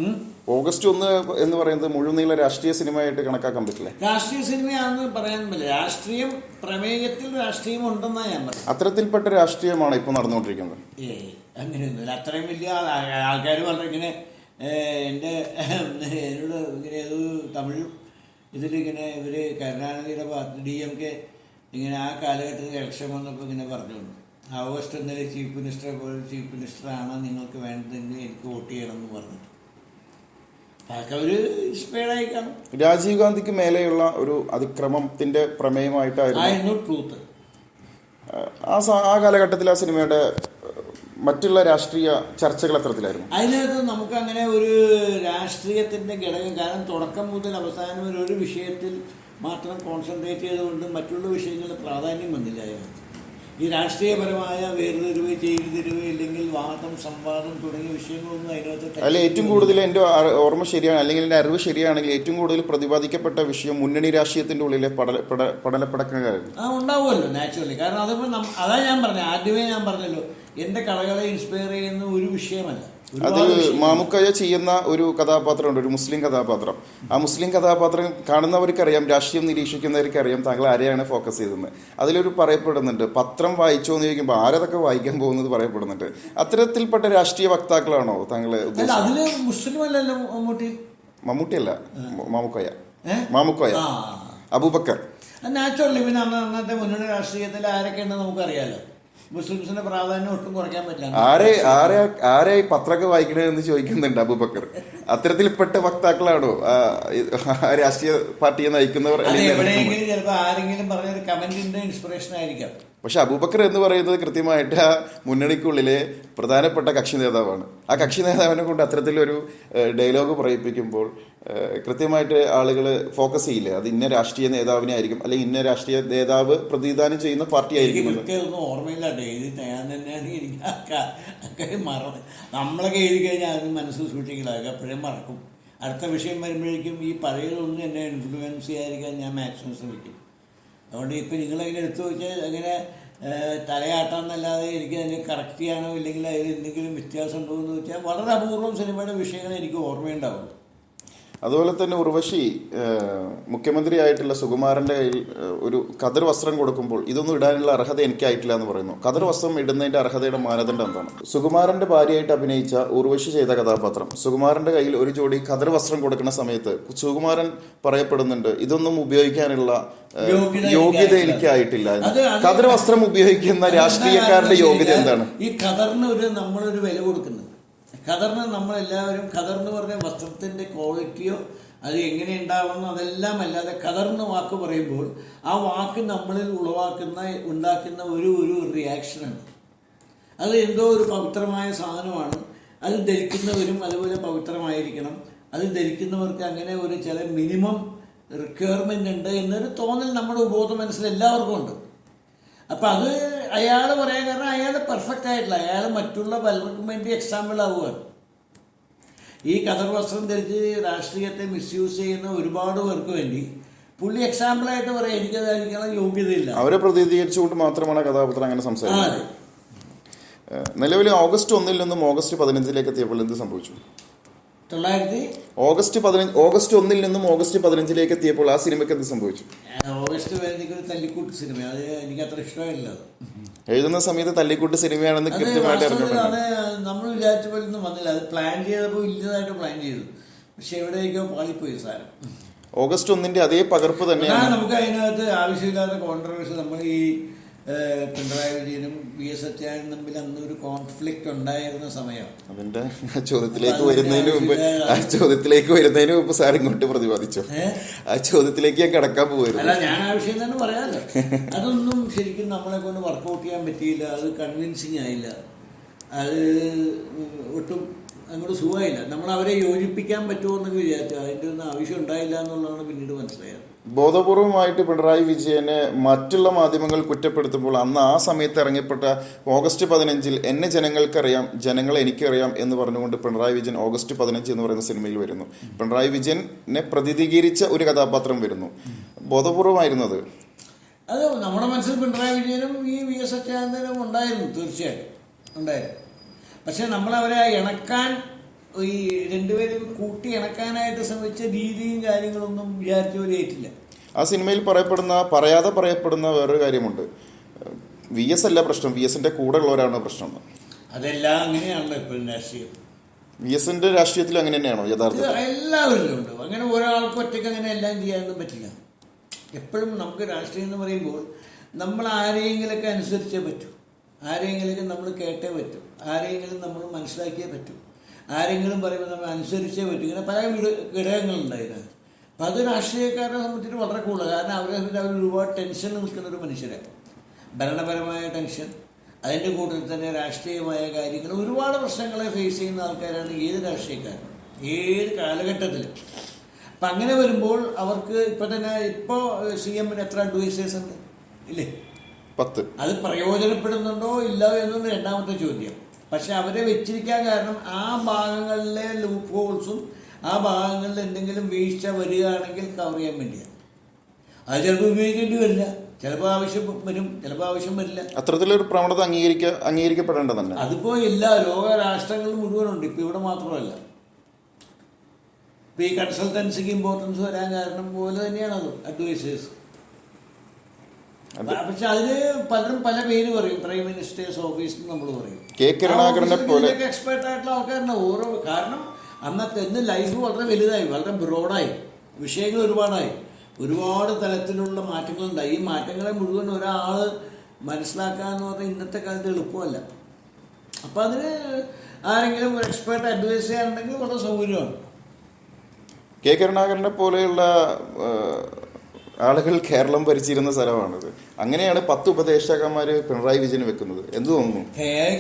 ഓഗസ്റ്റ് 1 എന്ന് പറയുന്നത് മുഴുനീള രാഷ്ട്രീയ സിനിമയായിട്ട് കണക്കാക്കാൻ പറ്റില്ല. രാഷ്ട്രീയ സിനിമയാണെന്ന് പറയാൻ പറ്റില്ല. രാഷ്ട്രീയം പ്രമേയത്തിൽ രാഷ്ട്രീയം ഉണ്ടെന്നാണ് ഞാൻ പറയുന്നത്. അത്തരത്തിൽപ്പെട്ട രാഷ്ട്രീയമാണ് ഇപ്പോൾ നടന്നുകൊണ്ടിരിക്കുന്നത്. അങ്ങനെയൊന്നുമില്ല. അത്രയും വലിയ ആൾക്കാർ പറഞ്ഞ ഇങ്ങനെ എന്നോട് ഇങ്ങനെ ഏത് തമിഴ് ഇതിലിങ്ങനെ ഇവർ കരുണാനിധിയുടെ ഭാഗത്ത് DMK ഇങ്ങനെ ആ കാലഘട്ടത്തിൽ ഇലക്ഷൻ വന്നപ്പോൾ ഇങ്ങനെ പറഞ്ഞുകൊണ്ട് ഓഗസ്റ്റ് 1 ചീഫ് മിനിസ്റ്ററാണ് നിങ്ങൾക്ക് വേണ്ടതെങ്കിൽ എനിക്ക് വോട്ട് ചെയ്യണമെന്ന് പറഞ്ഞിട്ട് അതൊക്കെ ഒരു ഇൻസ്പയർഡായി കാണും. രാജീവ് ഗാന്ധിക്ക് മേലെയുള്ള ഒരു അതിക്രമത്തിന്റെ പ്രമേയമായിട്ടായിരുന്നു ട്രൂത്ത്. ആ കാലഘട്ടത്തിൽ ആ സിനിമയുടെ മറ്റുള്ള രാഷ്ട്രീയ ചർച്ചകൾ എത്രത്തിലായിരുന്നു? അതിനകത്ത് നമുക്ക് അങ്ങനെ ഒരു രാഷ്ട്രീയത്തിൻ്റെ ഘടകം, കാരണം തുടക്കം മുതൽ അവസാനം വരെ ഒരു വിഷയത്തിൽ മാത്രം കോൺസെൻട്രേറ്റ് ചെയ്തുകൊണ്ട് മറ്റുള്ള വിഷയങ്ങളിൽ പ്രാധാന്യം വന്നില്ല. അതിനകത്ത് ഈ രാഷ്ട്രീയപരമായ വേർതിരിവ്, ചെയ്തിരിവ്, ഇല്ലെങ്കിൽ വാദം, സംവാദം തുടങ്ങിയ വിഷയങ്ങളൊന്നും അതിനകത്ത് അല്ല. ഏറ്റവും കൂടുതൽ എൻ്റെ ഓർമ്മ ശരിയാണ്, അല്ലെങ്കിൽ എൻ്റെ അറിവ് ശരിയാണെങ്കിൽ ഏറ്റവും കൂടുതൽ പ്രതിപാദിക്കപ്പെട്ട വിഷയം മുന്നണി രാഷ്ട്രീയത്തിൻ്റെ ഉള്ളിലെ പടലപ്പടക്കങ്ങളായിരുന്നു. ഉണ്ടാവുമല്ലോ നാച്ചുറലി. കാരണം അതിപ്പോൾ അതാ ഞാൻ പറഞ്ഞത്, ആദ്യമേ ഞാൻ പറഞ്ഞല്ലോ, എൻ്റെ കഥകളെ ഇൻസ്പയർ ചെയ്യുന്ന ഒരു വിഷയമല്ല. അതിൽ മാമുക്കയ ചെയ്യുന്ന ഒരു കഥാപാത്രമുണ്ട്, ഒരു മുസ്ലിം കഥാപാത്രം. ആ മുസ്ലിം കഥാപാത്രം കാണുന്നവർക്കറിയാം, രാഷ്ട്രീയം നിരീക്ഷിക്കുന്നവർക്കറിയാം താങ്കൾ ആരെയാണ് ഫോക്കസ് ചെയ്തതെന്ന്. അതിലൊരു പറയപ്പെടുന്നുണ്ട്, പത്രം വായിച്ചോ എന്ന് ചോദിക്കുമ്പോൾ ആരതൊക്കെ വായിക്കാൻ പോകുന്നത് പറയപ്പെടുന്നുണ്ട്. അത്തരത്തിൽപ്പെട്ട രാഷ്ട്രീയ വക്താക്കളാണോ താങ്കൾ ഉദ്ദേശിച്ചത്? മമ്മൂട്ടിയല്ല, മാമുക്കോയ, അബൂബക്കർ. നാച്ചുറലി. പിന്നെ അന്നത്തെ മുന്നണി രാഷ്ട്രീയത്തിൽ ആരൊക്കെയുണ്ടെന്ന് നമുക്കറിയാലോ. മുസ്ലിംസിന്റെ പ്രാധാന്യം ഒട്ടും കുറയ്ക്കാൻ പറ്റില്ല. ആരെ പത്രമൊക്കെ വായിക്കണമെന്ന് ചോദിക്കുന്നുണ്ട് അബൂബക്കർ. അത്തരത്തിൽപ്പെട്ട വക്താക്കളാണോ രാഷ്ട്രീയ പാർട്ടിയെ നയിക്കുന്നവർ? എവിടെയെങ്കിലും ചിലപ്പോൾ ആരെങ്കിലും പറഞ്ഞൊരു കമന്റിന്റെ ഇൻസ്പിറേഷൻ ആയിരിക്കാം. പക്ഷെ അബൂബക്കർ എന്ന് പറയുന്നത് കൃത്യമായിട്ട് ആ മുന്നണിക്കുള്ളിലെ പ്രധാനപ്പെട്ട കക്ഷി നേതാവാണ്. ആ കക്ഷി നേതാവിനെ കൊണ്ട് അത്തരത്തിലൊരു ഡയലോഗ് പറയിപ്പിക്കുമ്പോൾ കൃത്യമായിട്ട് ആളുകൾ ഫോക്കസ് ചെയ്യില്ല. അത് ഇന്ന രാഷ്ട്രീയ നേതാവിനെ ആയിരിക്കും, അല്ലെങ്കിൽ ഇന്ന രാഷ്ട്രീയ നേതാവ് പ്രതിദാനം ചെയ്യുന്ന പാർട്ടി ആയിരിക്കും. ഒന്നും ഓർമ്മയില്ലാട്ടെ, എഴുതി ഞാൻ തന്നെയാണ് എനിക്ക് മറന്നു. നമ്മളൊക്കെ എഴുതി കഴിഞ്ഞാൽ അതിന് മനസ്സിൽ സൂക്ഷിക്കില്ല, അതൊക്കെ എപ്പോഴും മറക്കും. അടുത്ത വിഷയം വരുമ്പോഴേക്കും ഈ പഴയതൊന്നും എന്നെ ഇൻഫ്ലുവൻസ് ചെയ്യാതിരിക്കാൻ ഞാൻ മാക്സിമം ശ്രമിക്കും. അതുകൊണ്ട് ഇപ്പം നിങ്ങളതിനെ എടുത്തു വെച്ചാൽ അങ്ങനെ തലയാട്ടാന്നല്ലാതെ എനിക്ക് അതിനെ കറക്റ്റ് ചെയ്യാനോ ഇല്ലെങ്കിൽ അതിൽ എന്തെങ്കിലും വ്യത്യാസം ഉണ്ടോ എന്ന് വെച്ചാൽ വളരെ അപൂർവം സിനിമയുടെ വിഷയങ്ങൾ എനിക്ക് ഓർമ്മയുണ്ടാവും. അതുപോലെ തന്നെ ഉർവശി മുഖ്യമന്ത്രി ആയിട്ടുള്ള സുകുമാരൻ്റെ കയ്യിൽ ഒരു കതർ വസ്ത്രം കൊടുക്കുമ്പോൾ ഇതൊന്നും ഇടാനുള്ള അർഹത എനിക്കായിട്ടില്ല എന്ന് പറയുന്നു. കതർ വസ്ത്രം ഇടുന്നതിന്റെ അർഹതയുടെ മാനദണ്ഡം എന്താണ്? സുകുമാരന്റെ ഭാര്യയായിട്ട് അഭിനയിച്ച ഉർവശി ചെയ്ത കഥാപാത്രം സുകുമാരന്റെ കയ്യിൽ ഒരു ജോഡി കതർ വസ്ത്രം കൊടുക്കുന്ന സമയത്ത് സുകുമാരൻ പറയപ്പെടുന്നുണ്ട്, ഇതൊന്നും ഉപയോഗിക്കാനുള്ള യോഗ്യത എനിക്കായിട്ടില്ല. കതർ വസ്ത്രം ഉപയോഗിക്കുന്ന രാഷ്ട്രീയക്കാരുടെ യോഗ്യത എന്താണ്? ഈ കതറിന് നമ്മളൊരു വില കൊടുക്കുന്നത്. ഖദറിന് നമ്മളെല്ലാവരും ഖദർ എന്ന് പറഞ്ഞ വസ്ത്രത്തിൻ്റെ ക്വാളിറ്റിയോ അത് എങ്ങനെ ഉണ്ടാവുമെന്നോ അതെല്ലാം അല്ലാതെ ഖദറിന് വാക്ക് പറയുമ്പോൾ ആ വാക്ക് നമ്മളിൽ ഉണ്ടാക്കുന്ന ഒരു റിയാക്ഷനാണ്. അത് എന്തോ ഒരു പവിത്രമായ സാധനമാണ്. അത് ധരിക്കുന്നവരും അതുപോലെ പവിത്രമായിരിക്കണം. അത് ധരിക്കുന്നവർക്ക് അങ്ങനെ ഒരു ചില മിനിമം റിക്വയർമെൻ്റ് ഉണ്ട് എന്നൊരു തോന്നൽ നമ്മുടെ ഉപബോധ മനസ്സിൽ എല്ലാവർക്കും ഉണ്ട്. അപ്പം അത് അയാൾ പറയാൻ കാരണം അയാൾ പെർഫെക്റ്റ് ആയിട്ടില്ല, അയാൾ മറ്റുള്ള പലർക്കും വേണ്ടി എക്സാമ്പിൾ ആവുകയാണ്. ഈ കതർ വസ്ത്രം ധരിച്ച് രാഷ്ട്രീയത്തെ മിസ്യൂസ് ചെയ്യുന്ന ഒരുപാട് പേർക്ക് വേണ്ടി പുള്ളി എക്സാമ്പിളായിട്ട് പറയാം, എനിക്കത് ധരിക്കാനുള്ള യോഗ്യതയില്ല. അവരെ പ്രതിനിധീകരിച്ചുകൊണ്ട് മാത്രമാണ് കഥാപാത്രം അങ്ങനെ സംസാരിക്കുന്നത്. നിലവിൽ ഓഗസ്റ്റ് 1 നിന്നും ഓഗസ്റ്റ് 15 എത്തിയപ്പോൾ എന്ത് സംഭവിച്ചു? ഓഗസ്റ്റ് 1 നിന്നും ഓഗസ്റ്റ് 15 എത്തിയപ്പോൾ ആ സിനിമയ്ക്ക് എന്ത് സംഭവിച്ചു? ഓഗസ്റ്റ് 15 ഒരു തല്ലിക്കൂട്ട് സിനിമ, അത് എനിക്ക് അത്ര ഇഷ്ടമില്ല. എഴുതുന്ന സമയത്ത് തല്ലിക്കൂട്ട് സിനിമയാണെന്ന് കൃത്യമായിട്ട് നമ്മൾ വിചാരിച്ച പോലെ ഒന്നും വന്നില്ല. അത് പ്ലാൻ ചെയ്തപ്പോൾ ഇല്ലതായിട്ട് പ്ലാൻ ചെയ്തു, പക്ഷെ എവിടേക്കോ പാളിപ്പോയി സാധനം. ഓഗസ്റ്റ് 1 അതേ പകർപ്പ് തന്നെയാണ്. നമുക്ക് അതിനകത്ത് ആവശ്യമില്ലാത്ത കോൺട്രവേഴ്സി, നമ്മൾ ഈ പിണറായി വിജയനും VS അച്യുതാനന്ദനും തമ്മിൽ അന്ന് ഒരു കോൺഫ്ലിക്റ്റ് ഉണ്ടായിരുന്ന സമയം. അതിന്റെ ചോദ്യത്തിലേക്ക് വരുന്നതിന് മുമ്പ് സാർ ഇങ്ങോട്ട് പ്രതിപാദിച്ചു. ആ ചോദ്യത്തിലേക്ക് ഞാൻ കടക്കാൻ പോയിരുന്നു. അല്ല, ഞാൻ ആ വിഷയം തന്നെ പറയാമല്ലോ. അതൊന്നും ശരിക്കും നമ്മളെ കൊണ്ട് വർക്കൗട്ട് ചെയ്യാൻ പറ്റിയില്ല. അത് കൺവിൻസിങ് ആയില്ല. അത് ഒട്ടും അങ്ങോട്ട് സുഖമായില്ല. നമ്മൾ അവരെ യോജിപ്പിക്കാൻ പറ്റുമോ എന്നൊക്കെ വിചാരിച്ചു. അതിൻ്റെ ഒന്നും ആവശ്യം ഉണ്ടായില്ല എന്നുള്ളതാണ് പിന്നീട് മനസ്സിലായത്. ബോധപൂർവമായിട്ട് പിണറായി വിജയനെ മറ്റുള്ള മാധ്യമങ്ങൾ കുറ്റപ്പെടുത്തുമ്പോൾ അന്ന് ആ സമയത്ത് ഇറങ്ങപ്പെട്ട ഓഗസ്റ്റ് 15 എന്നെ ജനങ്ങൾക്കറിയാം, ജനങ്ങളെ എനിക്കറിയാം എന്ന് പറഞ്ഞുകൊണ്ട് പിണറായി വിജയൻ ഓഗസ്റ്റ് 15 എന്ന് പറയുന്ന സിനിമയിൽ വരുന്നു. പിണറായി വിജയനെ പ്രതിനിധീകരിച്ച ഒരു കഥാപാത്രം വരുന്നു. ബോധപൂർവമായിരുന്നത് അത് നമ്മുടെ മനസ്സിൽ പിണറായി വിജയനും ഈ VS അച്യുതാനന്ദനും ഉണ്ടായിരുന്നു, തീർച്ചയായിട്ടും ഉണ്ടായിരുന്നു. പക്ഷെ നമ്മളവരെ ഇണക്കാൻ, ഈ രണ്ടുപേരും കൂട്ടി ഇണക്കാനായിട്ട് ശ്രമിച്ച രീതിയും കാര്യങ്ങളൊന്നും വിചാരിച്ചവരേറ്റില്ല. ആ സിനിമയിൽ പറയാതെ പറയപ്പെടുന്ന വേറൊരു കാര്യമുണ്ട്. VS അല്ല പ്രശ്നം, VSന്റെ കൂടെ ഉള്ളവരാണ് പ്രശ്നം. അതെല്ലാം അങ്ങനെയാണല്ലോ ഇപ്പോഴും രാഷ്ട്രീയം. VSന്റെ രാഷ്ട്രീയത്തിൽ അങ്ങനെ തന്നെയാണോ യഥാർത്ഥത്തിൽ? എല്ലാവരിലും ഉണ്ട്. അങ്ങനെ ഒരാൾക്ക് ഒറ്റയ്ക്ക് അങ്ങനെ എല്ലാം ചെയ്യാനൊന്നും പറ്റില്ല. എപ്പോഴും നമുക്ക് രാഷ്ട്രീയം എന്ന് പറയുമ്പോൾ നമ്മൾ ആരെയെങ്കിലൊക്കെ അനുസരിച്ചേ പറ്റൂ, ആരെയെങ്കിലും നമ്മൾ കേട്ടേ പറ്റും, ആരെയെങ്കിലും നമ്മൾ മനസ്സിലാക്കിയേ പറ്റൂ, ആരെങ്കിലും പറയുമ്പോൾ നമ്മൾ അനുസരിച്ചേ പറ്റും. ഇങ്ങനെ പല ഘടകങ്ങളുണ്ടായിരുന്നു. അപ്പം അത് രാഷ്ട്രീയക്കാരെ സംബന്ധിച്ചിട്ട് വളരെ കൂടുതൽ. കാരണം അവർ ഒരുപാട് ടെൻഷൻ നിൽക്കുന്നൊരു മനുഷ്യരാണ്. ഭരണപരമായ ടെൻഷൻ, അതിൻ്റെ കൂട്ടത്തിൽ തന്നെ രാഷ്ട്രീയമായ കാര്യങ്ങൾ, ഒരുപാട് പ്രശ്നങ്ങളെ ഫേസ് ചെയ്യുന്ന ആൾക്കാരാണ് ഏത് രാഷ്ട്രീയക്കാരും, ഏത് കാലഘട്ടത്തിലും. അപ്പം അങ്ങനെ വരുമ്പോൾ അവർക്ക് ഇപ്പോൾ CM എത്ര അഡ്വൈസേഴ്സ് ഉണ്ട് ഇല്ലേ? 10. അത് പ്രയോജനപ്പെടുന്നുണ്ടോ ഇല്ല എന്നൊന്ന് രണ്ടാമത്തെ ചോദ്യം. പക്ഷെ അവരെ വെച്ചിരിക്കാൻ കാരണം ആ ഭാഗങ്ങളിലെ ലൂപ്പ് ഹോൾസും ആ ഭാഗങ്ങളിൽ എന്തെങ്കിലും വീഴ്ച വരികയാണെങ്കിൽ കവർ ചെയ്യാൻ വേണ്ടിയാണ്. അത് ചിലപ്പോൾ ഉപയോഗിക്കേണ്ടി വരില്ല, ചിലപ്പോൾ ആവശ്യം വരും, ചിലപ്പോൾ ആവശ്യം വരില്ല. അത്തരത്തിലൊരു പ്രവണത അംഗീകരിക്കപ്പെടേണ്ടതന്നെ. അതിപ്പോൾ എല്ലാ ലോക രാഷ്ട്രങ്ങളിൽ മുഴുവനുണ്ട്, ഇപ്പം ഇവിടെ മാത്രമല്ല. ഇപ്പം ഈ കൺസൾട്ടൻസിക്ക് ഇമ്പോർട്ടൻസ് വരാൻ കാരണം പോലെ തന്നെയാണ് അത് അഡ്വൈസേഴ്സ്. പക്ഷെ അതിന് പലരും പല പേര് പറയും. പ്രൈം മിനിസ്റ്റേഴ്സ് ഓഫീസ് നമ്മൾ പറയും. എക്സ്പെർട്ട് ആയിട്ടുള്ള ആൾക്കാരുണ്ട് ഓരോ. കാരണം അന്നത്തെ ലൈഫ് വളരെ വലുതായി, വളരെ ബ്രോഡായി, വിഷയങ്ങൾ ഒരുപാടായി, ഒരുപാട് തലത്തിലുള്ള മാറ്റങ്ങളുണ്ടായി. ഈ മാറ്റങ്ങളെ മുഴുവൻ ഒരാൾ മനസ്സിലാക്കുക എന്ന് പറഞ്ഞാൽ ഇന്നത്തെ കാലത്ത് എളുപ്പമല്ല. അപ്പം അതിന് ആരെങ്കിലും ഒരു എക്സ്പെർട്ട് അഡ്വൈസ് ചെയ്യാനുണ്ടെങ്കിൽ വളരെ സൗകര്യമാണ്. കെ കരുണാകരനെ പോലെയുള്ള ആളുകൾ കേരളം ഭരിച്ചിരുന്ന സ്ഥലമാണിത്. അങ്ങനെയാണ് 10 ഉപദേശകന്മാർ പിണറായി വിജയന് വെക്കുന്നത്. എന്ത് തോന്നുന്നു?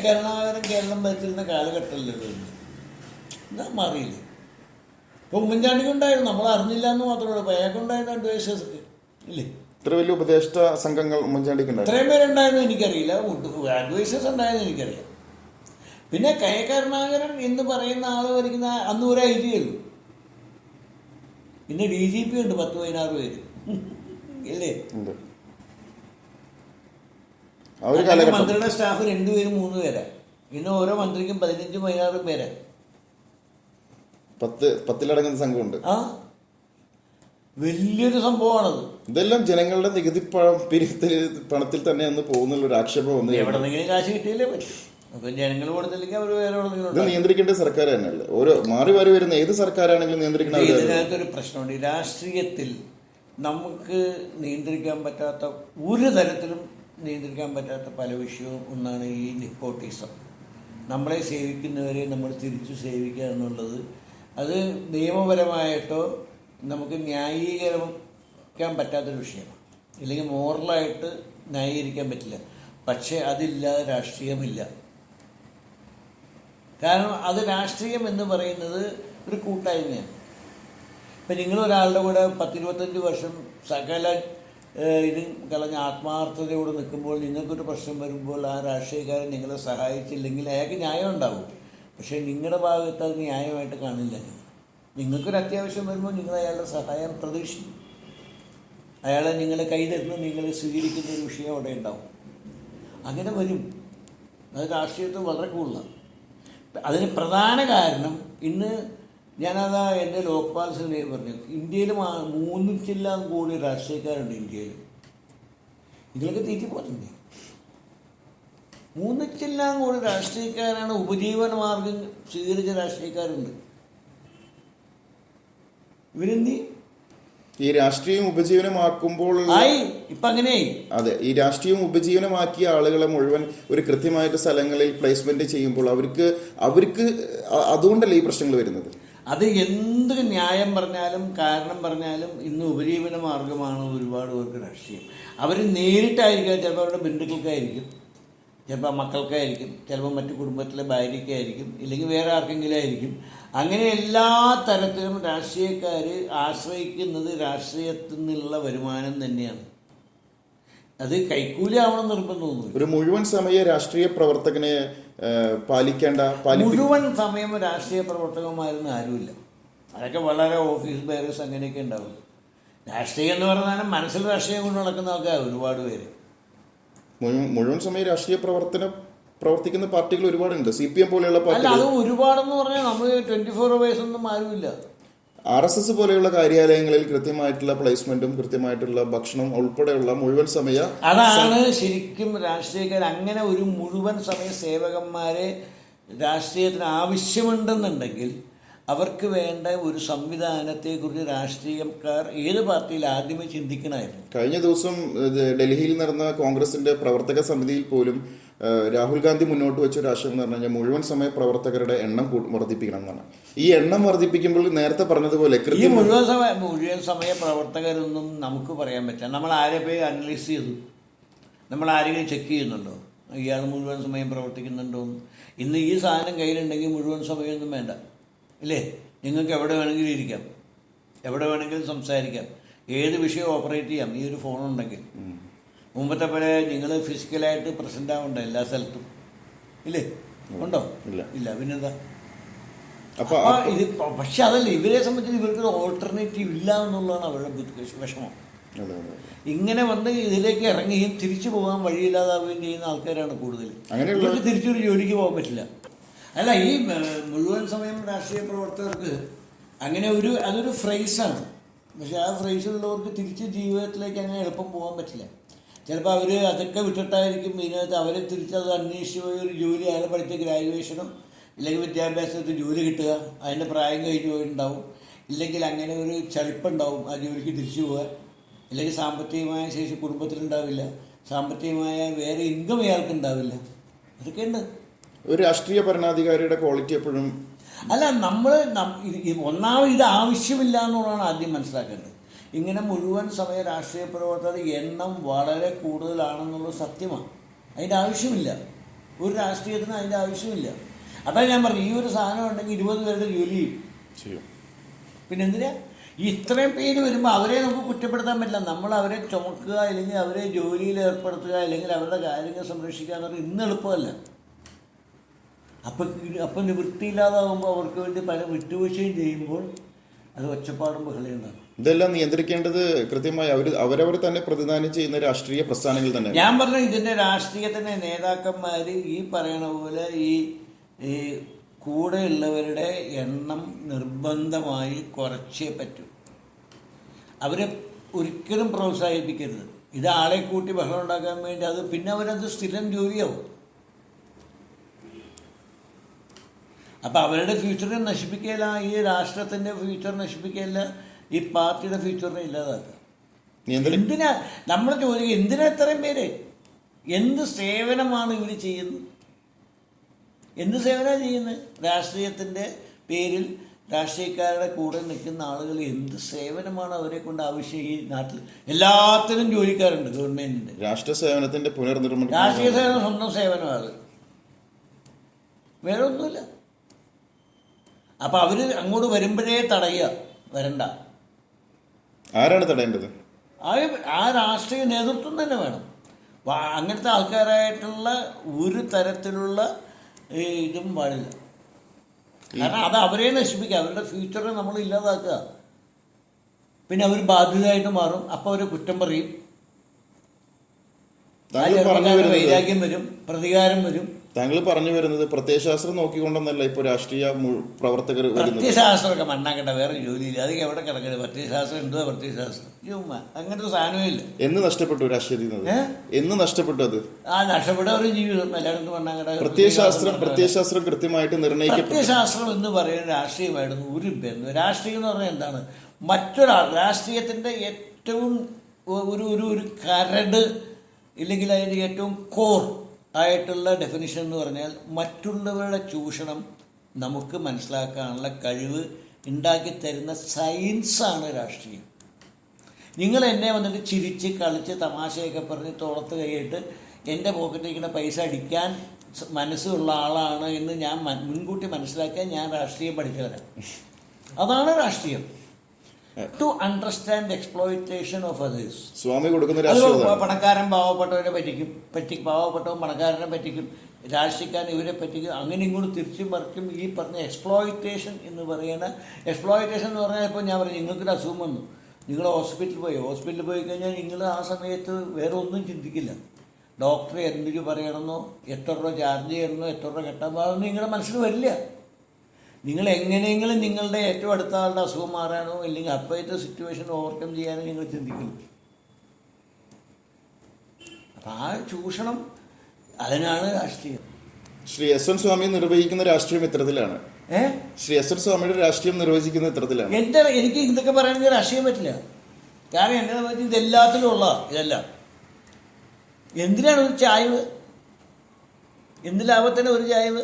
കരുണാകരൻ കേരളം ഭരിച്ചിരുന്ന കാലഘട്ടമല്ലേ എന്താ മാറിയില്ല. ഇപ്പൊ ഉമ്മൻചാണ്ടിക്കുണ്ടായിരുന്നു, നമ്മൾ അറിഞ്ഞില്ല എന്ന് മാത്രമേ ഉള്ളൂ. അയാൾക്കുണ്ടായിരുന്നു അഡ്വൈസേഴ്സൊക്കെ ഇല്ലേ? ഇത്ര വലിയ ഉപദേഷ്ട സംഘങ്ങൾ ഉമ്മൻചാണ്ടിക്ക് ഉണ്ടായിരുന്നു. ഇത്രയും പേരുണ്ടായിരുന്നു എനിക്കറിയില്ല. അഡ്വൈസേഴ്സ് ഉണ്ടായിരുന്നു എനിക്കറിയാം. പിന്നെ കരുണാകരൻ എന്ന് പറയുന്ന ആൾ ഭരിക്കുന്ന അന്ന് ഒരു ഐ ജി ഉള്ളൂ. പിന്നെ DGP ഉണ്ട് 10-16 പേര് ഇല്ലേ? മന്ത്രിയുടെ സ്റ്റാഫ് 2 പേരും 3 പേരാ. പിന്നെ ഓരോ മന്ത്രിക്കും 15-16 പേരാ. 10-ലടങ്ങുന്ന സംഘമുണ്ട്. ആ വലിയൊരു സംഭവമാണത്. ഇതെല്ലാം ജനങ്ങളുടെ നികുതി പണത്തിൽ തന്നെ ഒന്ന് പോകുന്നുള്ള ഒരു ആക്ഷേപം വന്നു. എവിടെന്നെങ്കിലും കാശ് കിട്ടിയില്ലേ പറ്റും. അപ്പൊ ജനങ്ങൾ കൊടുത്തില്ലെങ്കിൽ അവർ വേറെ ഇത് നിയന്ത്രിക്കേണ്ട സർക്കാർ തന്നെയല്ലേ? ഓരോ മാറി മാറി വരുന്ന ഏത് സർക്കാരാണെങ്കിലും നിയന്ത്രിക്കണം. ഇതിനകത്തൊരു പ്രശ്നമുണ്ട്. രാഷ്ട്രീയത്തിൽ നമുക്ക് നിയന്ത്രിക്കാൻ പറ്റാത്ത, ഒരു തരത്തിലും നിയന്ത്രിക്കാൻ പറ്റാത്ത പല വിഷയവും ഒന്നാണ് ഈ നെപ്പോട്ടിസം. നമ്മളെ സേവിക്കുന്നവരെ നമ്മൾ തിരിച്ചു സേവിക്കുക എന്നുള്ളത്. അത് നിയമപരമായിട്ടോ നമുക്ക് ന്യായീകരിക്കാൻ പറ്റാത്തൊരു വിഷയമാണ്. ഇല്ലെങ്കിൽ മോറലായിട്ട് ന്യായീകരിക്കാൻ പറ്റില്ല. പക്ഷേ അതില്ലാതെ രാഷ്ട്രീയമില്ല. കാരണം അത് രാഷ്ട്രീയം എന്ന് പറയുന്നത് ഒരു കൂട്ടായ്മയാണ്. ഇപ്പം നിങ്ങളൊരാളുടെ കൂടെ 10-25 വർഷം സകല ഇതും കളഞ്ഞ ആത്മാർത്ഥതയോടെ നിൽക്കുമ്പോൾ നിങ്ങൾക്കൊരു പ്രശ്നം വരുമ്പോൾ ആ രാഷ്ട്രീയക്കാരൻ നിങ്ങളെ സഹായിച്ചില്ലെങ്കിൽ അയാൾക്ക് ന്യായം ഉണ്ടാവും. പക്ഷേ നിങ്ങളുടെ ഭാഗത്ത് അത് ന്യായമായിട്ട് കാണില്ല. നിങ്ങൾക്കൊരു അത്യാവശ്യം വരുമ്പോൾ നിങ്ങൾ അയാളുടെ സഹായം പ്രതീക്ഷിക്കും. അയാളെ നിങ്ങളെ കൈതരുന്നു, നിങ്ങളെ സ്വീകരിക്കുന്ന ഒരു വിഷയം അവിടെ ഉണ്ടാവും. അങ്ങനെ വരും. അത് രാഷ്ട്രീയത്തിൽ വളരെ കൂടുതലാണ്. അതിന് പ്രധാന കാരണം ഇന്ന് ഞാനതാ എൻ്റെ ലോക്പാൽ സിനിമയിൽ പറഞ്ഞു, ഇന്ത്യയിൽ 300 കോടി രാഷ്ട്രീയക്കാരുണ്ട് ഇന്ത്യയിൽ. ഇതിലൊക്കെ തീറ്റിപ്പോറ്റുണ്ട്. 300 കോടി രാഷ്ട്രീയക്കാരാണ്. ഉപജീവന മാർഗം സ്വീകരിച്ച രാഷ്ട്രീയക്കാരുണ്ട്. ഇവരെന്തി ഈ രാഷ്ട്രീയം ഉപജീവനമാക്കുമ്പോൾ ഇപ്പം അങ്ങനെയായി. അതെ, ഈ രാഷ്ട്രീയം ഉപജീവനമാക്കിയ ആളുകളെ മുഴുവൻ ഒരു കൃത്യമായിട്ട് സ്ഥലങ്ങളിൽ പ്ലേസ്മെന്റ് ചെയ്യുമ്പോൾ അവർക്ക് അതുകൊണ്ടല്ലേ ഈ പ്രശ്നങ്ങൾ വരുന്നത്. അത് എന്ത് ന്യായം പറഞ്ഞാലും കാരണം പറഞ്ഞാലും ഇന്ന് ഉപജീവന മാർഗമാണ് ഒരുപാട് പേർക്ക് രാഷ്ട്രീയം. അവർ നേരിട്ടായിരിക്കാം, ചിലപ്പോൾ അവരുടെ ബന്ധുക്കൾക്കായിരിക്കും, ചിലപ്പോൾ മക്കൾക്കായിരിക്കും, ചിലപ്പോൾ മറ്റു കുടുംബത്തിലെ ഭാര്യയ്ക്കായിരിക്കും, ഇല്ലെങ്കിൽ വേറെ ആർക്കെങ്കിലും ആയിരിക്കും. അങ്ങനെ എല്ലാ തരത്തിലും രാഷ്ട്രീയക്കാർ ആശ്രയിക്കുന്നത് രാഷ്ട്രീയത്തിൽ നിന്നുള്ള വരുമാനം തന്നെയാണ്. അത് കൈക്കൂലി ആവണം നിർബന്ധമൊന്നുമില്ല. ഒരു മുഴുവൻ സമയ രാഷ്ട്രീയ പ്രവർത്തകനെ മുഴുവൻ സമയം രാഷ്ട്രീയ പ്രവർത്തകന്മാരൊന്നും ആരുമില്ല. അതൊക്കെ വളരെ ഓഫീസ് ബെയറേഴ്സ് അങ്ങനെയൊക്കെ ഉണ്ടാവും. രാഷ്ട്രീയം എന്ന് പറഞ്ഞാൽ മനസ്സിൽ രാഷ്ട്രീയം കൊണ്ട് നടക്കുന്ന ആൾക്കാർ ഒരുപാട് പേര്. മുഴുവൻ സമയം രാഷ്ട്രീയ പ്രവർത്തിക്കുന്ന പാർട്ടികൾ ഒരുപാടുണ്ട്. CPM പോലെയുള്ള പാർട്ടികൾ. അത് ഒരുപാടെന്ന് പറഞ്ഞാൽ നമ്മൾ 24 hours ഒന്നും ആരുമില്ല. RSS പോലെയുള്ള കാര്യാലയങ്ങളിൽ കൃത്യമായിട്ടുള്ള പ്ലേസ്മെന്റും കൃത്യമായിട്ടുള്ള ഭക്ഷണം ഉൾപ്പെടെയുള്ള മുഴുവൻ സമയ, അതാണ് ശരിക്കും രാഷ്ട്രീയക്കാർ. അങ്ങനെ ഒരു മുഴുവൻ സമയ സേവകന്മാരെ രാഷ്ട്രീയത്തിന് ആവശ്യമുണ്ടെന്നുണ്ടെങ്കിൽ അവർക്ക് വേണ്ട ഒരു സംവിധാനത്തെക്കുറിച്ച് രാഷ്ട്രീയക്കാർ ഏത് പാർട്ടിയിൽ ആദ്യമേ ചിന്തിക്കണമായിരുന്നു. കഴിഞ്ഞ ദിവസം ഡൽഹിയിൽ നടന്ന കോൺഗ്രസിന്റെ പ്രവർത്തക സമിതിയിൽ പോലും രാഹുൽ ഗാന്ധി മുന്നോട്ട് വെച്ച ഒരു ആശയം എന്ന് പറഞ്ഞു കഴിഞ്ഞാൽ മുഴുവൻ സമയ പ്രവർത്തകരുടെ എണ്ണം വർദ്ധിപ്പിക്കണം എന്നാണ്. ഈ എണ്ണം വർദ്ധിപ്പിക്കുമ്പോൾ നേരത്തെ പറഞ്ഞതുപോലെ ഈ മുഴുവൻ സമയ പ്രവർത്തകരൊന്നും നമുക്ക് പറയാൻ പറ്റില്ല. നമ്മൾ ആരെ പോയി അനലൈസ് ചെയ്തു, നമ്മൾ ആരെങ്കിലും ചെക്ക് ചെയ്യുന്നുണ്ടോ ഇയാൾ മുഴുവൻ സമയം പ്രവർത്തിക്കുന്നുണ്ടോ? ഇന്ന് ഈ സാധനം കയ്യിലുണ്ടെങ്കിൽ മുഴുവൻ സമയമൊന്നും വേണ്ട, ഇല്ലേ? നിങ്ങൾക്ക് എവിടെ വേണമെങ്കിലും ഇരിക്കാം, എവിടെ വേണമെങ്കിലും സംസാരിക്കാം, ഏത് വിഷയം ഓപ്പറേറ്റ് ചെയ്യാം ഈ ഒരു ഫോണുണ്ടെങ്കിൽ. മുമ്പത്തെ പോലെ നിങ്ങൾ ഫിസിക്കലായിട്ട് പ്രസന്റ് ആവണ്ട എല്ലാ സ്ഥലത്തും, ഇല്ലേ? ഉണ്ടോ? ഇല്ല. പിന്നെന്താ? ഇത് പക്ഷെ അതല്ല, ഇവരെ സംബന്ധിച്ച് ഇവർക്കൊരു ഓൾട്ടർനേറ്റീവ് ഇല്ല എന്നുള്ളതാണ് അവരുടെ വിഷമം. ഇങ്ങനെ വന്ന് ഇതിലേക്ക് ഇറങ്ങുകയും തിരിച്ചു പോകാൻ വഴിയില്ലാതാവുകയും ചെയ്യുന്ന ആൾക്കാരാണ് കൂടുതൽ. ഇവർക്ക് തിരിച്ചൊരു ജോലിക്ക് പോകാൻ പറ്റില്ല. അല്ല, ഈ മുഴുവൻ സമയം രാഷ്ട്രീയ പ്രവർത്തകർക്ക് അങ്ങനെ അതൊരു ഫ്രൈസാണ്. പക്ഷെ ആ ഫ്രൈസിലുള്ളവർക്ക് തിരിച്ച് ജീവിതത്തിലേക്ക് അങ്ങനെ എളുപ്പം പോകാൻ പറ്റില്ല. ചിലപ്പോൾ അവർ അതൊക്കെ വിട്ടിട്ടായിരിക്കും ഇതിനകത്ത് അവരെ തിരിച്ചത് അന്വേഷിച്ച് പോയി ഒരു ജോലി, അയാളെ പഠിച്ച ഗ്രാജുവേഷനോ ഇല്ലെങ്കിൽ വിദ്യാഭ്യാസത്തിൽ ജോലി കിട്ടുക, അതിൻ്റെ പ്രായം കഴിഞ്ഞ് പോയിട്ടുണ്ടാവും, ഇല്ലെങ്കിൽ അങ്ങനെ ഒരു ചളിപ്പുണ്ടാവും ആ ജോലിക്ക് തിരിച്ചു പോകാൻ, ഇല്ലെങ്കിൽ സാമ്പത്തികമായ ശേഷി കുടുംബത്തിലുണ്ടാവില്ല, സാമ്പത്തികമായ വേറെ ഇൻകം ഇയാൾക്ക് ഉണ്ടാവില്ല. അതൊക്കെ ഉണ്ട്. ഒരു രാഷ്ട്രീയ ഭരണാധികാരിയുടെ ക്വാളിറ്റി എപ്പോഴും അല്ല, നമ്മൾ ഒന്നാമത് ഇത് ആവശ്യമില്ല എന്നുള്ളതാണ് ആദ്യം മനസ്സിലാക്കേണ്ടത്. ഇങ്ങനെ മുഴുവൻ സമയ രാഷ്ട്രീയ പ്രവർത്തകരുടെ എണ്ണം വളരെ കൂടുതലാണെന്നുള്ളത് സത്യമാണ്. അതിൻ്റെ ആവശ്യമില്ല, ഒരു രാഷ്ട്രീയത്തിന് അതിൻ്റെ ആവശ്യമില്ല. അതാണ് ഞാൻ പറഞ്ഞു, ഈ ഒരു സാധനം ഉണ്ടെങ്കിൽ 20 പേരുടെ ജോലി ചെയ്യും. പിന്നെ എന്തിനാ ഇത്രയും പേര് വരുമ്പോൾ അവരെ നമുക്ക് കുറ്റപ്പെടുത്താൻ പറ്റില്ല. നമ്മൾ അവരെ ചുമക്കുക, അല്ലെങ്കിൽ അവരെ ജോലിയിൽ ഏർപ്പെടുത്തുക, അല്ലെങ്കിൽ അവരുടെ കാര്യങ്ങൾ സംരക്ഷിക്കുക എന്ന് പറഞ്ഞാൽ ഇന്ന് എളുപ്പമല്ല. അപ്പം നിവൃത്തിയില്ലാതാകുമ്പോൾ അവർക്ക് വേണ്ടി പല വിട്ടുവീഴ്ചയും ചെയ്യുമ്പോൾ അത് ഒച്ചപ്പാടും ബഹളയുണ്ടാകും. ഇതെല്ലാം നിയന്ത്രിക്കേണ്ടത് കൃത്യമായി അവരവർ തന്നെ പ്രതിദാനം ചെയ്യുന്ന രാഷ്ട്രീയ പ്രസ്ഥാനങ്ങൾ തന്നെ. ഞാൻ പറഞ്ഞ ഇതിൻ്റെ രാഷ്ട്രീയത്തിൻ്റെ നേതാക്കന്മാർ ഈ പറയണ പോലെ ഈ കൂടെയുള്ളവരുടെ എണ്ണം നിർബന്ധമായി കുറച്ചേ പറ്റൂ. അവരെ ഒരിക്കലും പ്രോത്സാഹിപ്പിക്കരുത്. ഇത് ആളെ കൂട്ടി ബഹളം ഉണ്ടാക്കാൻ വേണ്ടി അത് പിന്നെ അവരത് സ്ഥിരം ജോലിയാവും. അപ്പം അവരുടെ ഫ്യൂച്ചറിനെ നശിപ്പിക്കുകയില്ല, ഈ രാഷ്ട്രത്തിൻ്റെ ഫ്യൂച്ചർ നശിപ്പിക്കുകയില്ല, ഈ പാർട്ടിയുടെ ഫ്യൂച്ചറിനെ ഇല്ലാതാക്കുക. എന്തിനാ നമ്മൾ ചോദിക്കുക, എന്തിനാ ഇത്രയും പേര്? എന്ത് സേവനമാണ് ഇവർ ചെയ്യുന്നത്? എന്ത് സേവനമാണ് ചെയ്യുന്നത്? രാഷ്ട്രീയത്തിൻ്റെ പേരിൽ രാഷ്ട്രീയക്കാരുടെ കൂടെ നിൽക്കുന്ന ആളുകൾ എന്ത് സേവനമാണ് അവരെ കൊണ്ട് ആവശ്യം? ഈ നാട്ടിൽ എല്ലാത്തിനും ജോലിക്കാരുണ്ട് ഗവൺമെൻറ്റിൻ്റെ. രാഷ്ട്രീയ സേവനത്തിൻ്റെ പുനർനിർമ്മാണം, രാഷ്ട്രീയ സേവനം സ്വന്തം സേവനമാണ്, വേറെ ഒന്നുമില്ല. അപ്പം അവർ അങ്ങോട്ട് വരുമ്പോഴേ തടയുക, വരണ്ട. ആരാണ് തടയേണ്ടത്? ആ രാഷ്ട്രീയ നേതൃത്വം തന്നെ വേണം. അങ്ങനത്തെ ആൾക്കാരായിട്ടുള്ള ഒരു തരത്തിലുള്ള ഇതും പാടില്ല. കാരണം അത് അവരെ നശിപ്പിക്കുക, അവരുടെ ഫ്യൂച്ചറിനെ നമ്മൾ ഇല്ലാതാക്കുക. പിന്നെ അവർ ബാധ്യതയായിട്ട് മാറും. അപ്പോൾ അവർ കുറ്റം പറയും, വൈരാഗ്യം വരും, പ്രതികാരം വരും. താങ്കൾ പറഞ്ഞു വരുന്നത് പ്രത്യയശാസ്ത്രം നോക്കിക്കൊണ്ടെന്നല്ല ഇപ്പോൾ രാഷ്ട്രീയ പ്രവർത്തകർ. പ്രത്യയശാസ്ത്രമൊക്കെ മണ്ണാക്കട്ടെ, വേറെ ജോലിയില്ല. അതൊക്കെ എവിടെ കിടക്കുന്നത്? പ്രത്യയശാസ്ത്രം എന്തുവാ പ്രത്യയശാസ്ത്രം? ചുമ്മാ അങ്ങനത്തെ സാധനമേ ഇല്ല. എന്ന് നഷ്ടപ്പെട്ടു രാഷ്ട്രീയത്തിൽ, എന്ന് നഷ്ടപ്പെട്ടു അത്. നഷ്ടപ്പെട്ട ഒരു ജീവിതം എല്ലായിടത്തും മണ്ണാക്കട്ടെ. പ്രത്യയശാസ്ത്രം കൃത്യമായിട്ട് നിർണ്ണയിക്കും. പ്രത്യയശാസ്ത്രം എന്ന് പറയുന്ന രാഷ്ട്രീയമായിരുന്നു ഒരു ബന്ധം. രാഷ്ട്രീയം എന്ന് പറഞ്ഞാൽ എന്താണ്? മറ്റൊരാൾ രാഷ്ട്രീയത്തിൻ്റെ ഏറ്റവും ഒരു കരട്, ഇല്ലെങ്കിൽ അതിൻ്റെ ഏറ്റവും കോർ ആയിട്ടുള്ള ഡെഫിനിഷൻ എന്ന് പറഞ്ഞാൽ മറ്റുള്ളവരുടെ ചൂഷണം നമുക്ക് മനസ്സിലാക്കാനുള്ള കഴിവ് ഉണ്ടാക്കി തരുന്ന സയൻസാണ് രാഷ്ട്രീയം. നിങ്ങൾ എന്നെ വന്നിട്ട് ചിരിച്ച് കളിച്ച് തമാശയൊക്കെ പറഞ്ഞ് തോളത്ത് കൈയിട്ട് എൻ്റെ പോക്കറ്റിരിക്കുന്ന പൈസ അടിക്കാൻ മനസ്സുള്ള ആളാണ് എന്ന് ഞാൻ മുൻകൂട്ടി മനസ്സിലാക്കാൻ ഞാൻ രാഷ്ട്രീയം പഠിച്ചവരാണ്. അതാണ് രാഷ്ട്രീയം. To understand exploitation of others. സ്വാമി കൊടുക്കുന്ന പണക്കാരൻ പാവപ്പെട്ടവരെ പറ്റിക്കും, പാവപ്പെട്ടവൻ പണക്കാരനെ പറ്റിക്കും, രാഷ്ട്രീയക്കാരൻ ഇവരെ പറ്റിക്കും, അങ്ങനെ ഇങ്ങോട്ട് തിരിച്ചും മറിച്ചും. ഈ പറഞ്ഞ എക്സ്പ്ലോയിറ്റേഷൻ എന്ന് പറയുന്ന എക്സ്പ്ലോയിറ്റേഷൻ എന്ന് പറഞ്ഞാൽ ഇപ്പോൾ ഞാൻ പറഞ്ഞു, നിങ്ങൾക്കൊരു അസുഖം വന്നു, നിങ്ങൾ ഹോസ്പിറ്റലിൽ പോയി കഴിഞ്ഞാൽ നിങ്ങൾ ആ സമയത്ത് വേറെ ഒന്നും ചിന്തിക്കില്ല. ഡോക്ടർ എന്തിനു പറയണമെന്നോ, എത്ര രൂപ ചാർജ് ചെയ്യണമെന്നോ, എത്ര രൂപ കെട്ടാൻ പാടുന്നോ നിങ്ങളുടെ മനസ്സിൽ വരില്ല. നിങ്ങൾ എങ്ങനെയെങ്കിലും നിങ്ങളുടെ ഏറ്റവും അടുത്ത ആളുടെ അസുഖം മാറാനോ അല്ലെങ്കിൽ അപ്പോഴത്തെ സിറ്റുവേഷൻ ഓവർകം ചെയ്യാനോ നിങ്ങൾ ചിന്തിക്കില്ല. അപ്പം ആ ചൂഷണം, അതിനാണ് രാഷ്ട്രീയം. ശ്രീ എസ് എൻ സ്വാമി നിർവഹിക്കുന്ന രാഷ്ട്രീയം ഇത്തരത്തിലാണ്. ശ്രീ എസ് എൻ സ്വാമിയുടെ രാഷ്ട്രീയം നിർവഹിക്കുന്ന ഇത്തരത്തിലാണ്. എനിക്ക് ഇതൊക്കെ പറയണമെങ്കിൽ രാഷ്ട്രീയം പറ്റില്ല. കാരണം എന്നെ സംബന്ധിച്ച് ഇതെല്ലാത്തിലും ഉള്ള ഇതെല്ലാം. എന്തിനാണ് ഒരു ചായ്വ്? എന്ത് ലാഭത്തിന് ഒരു ചായ്വ്?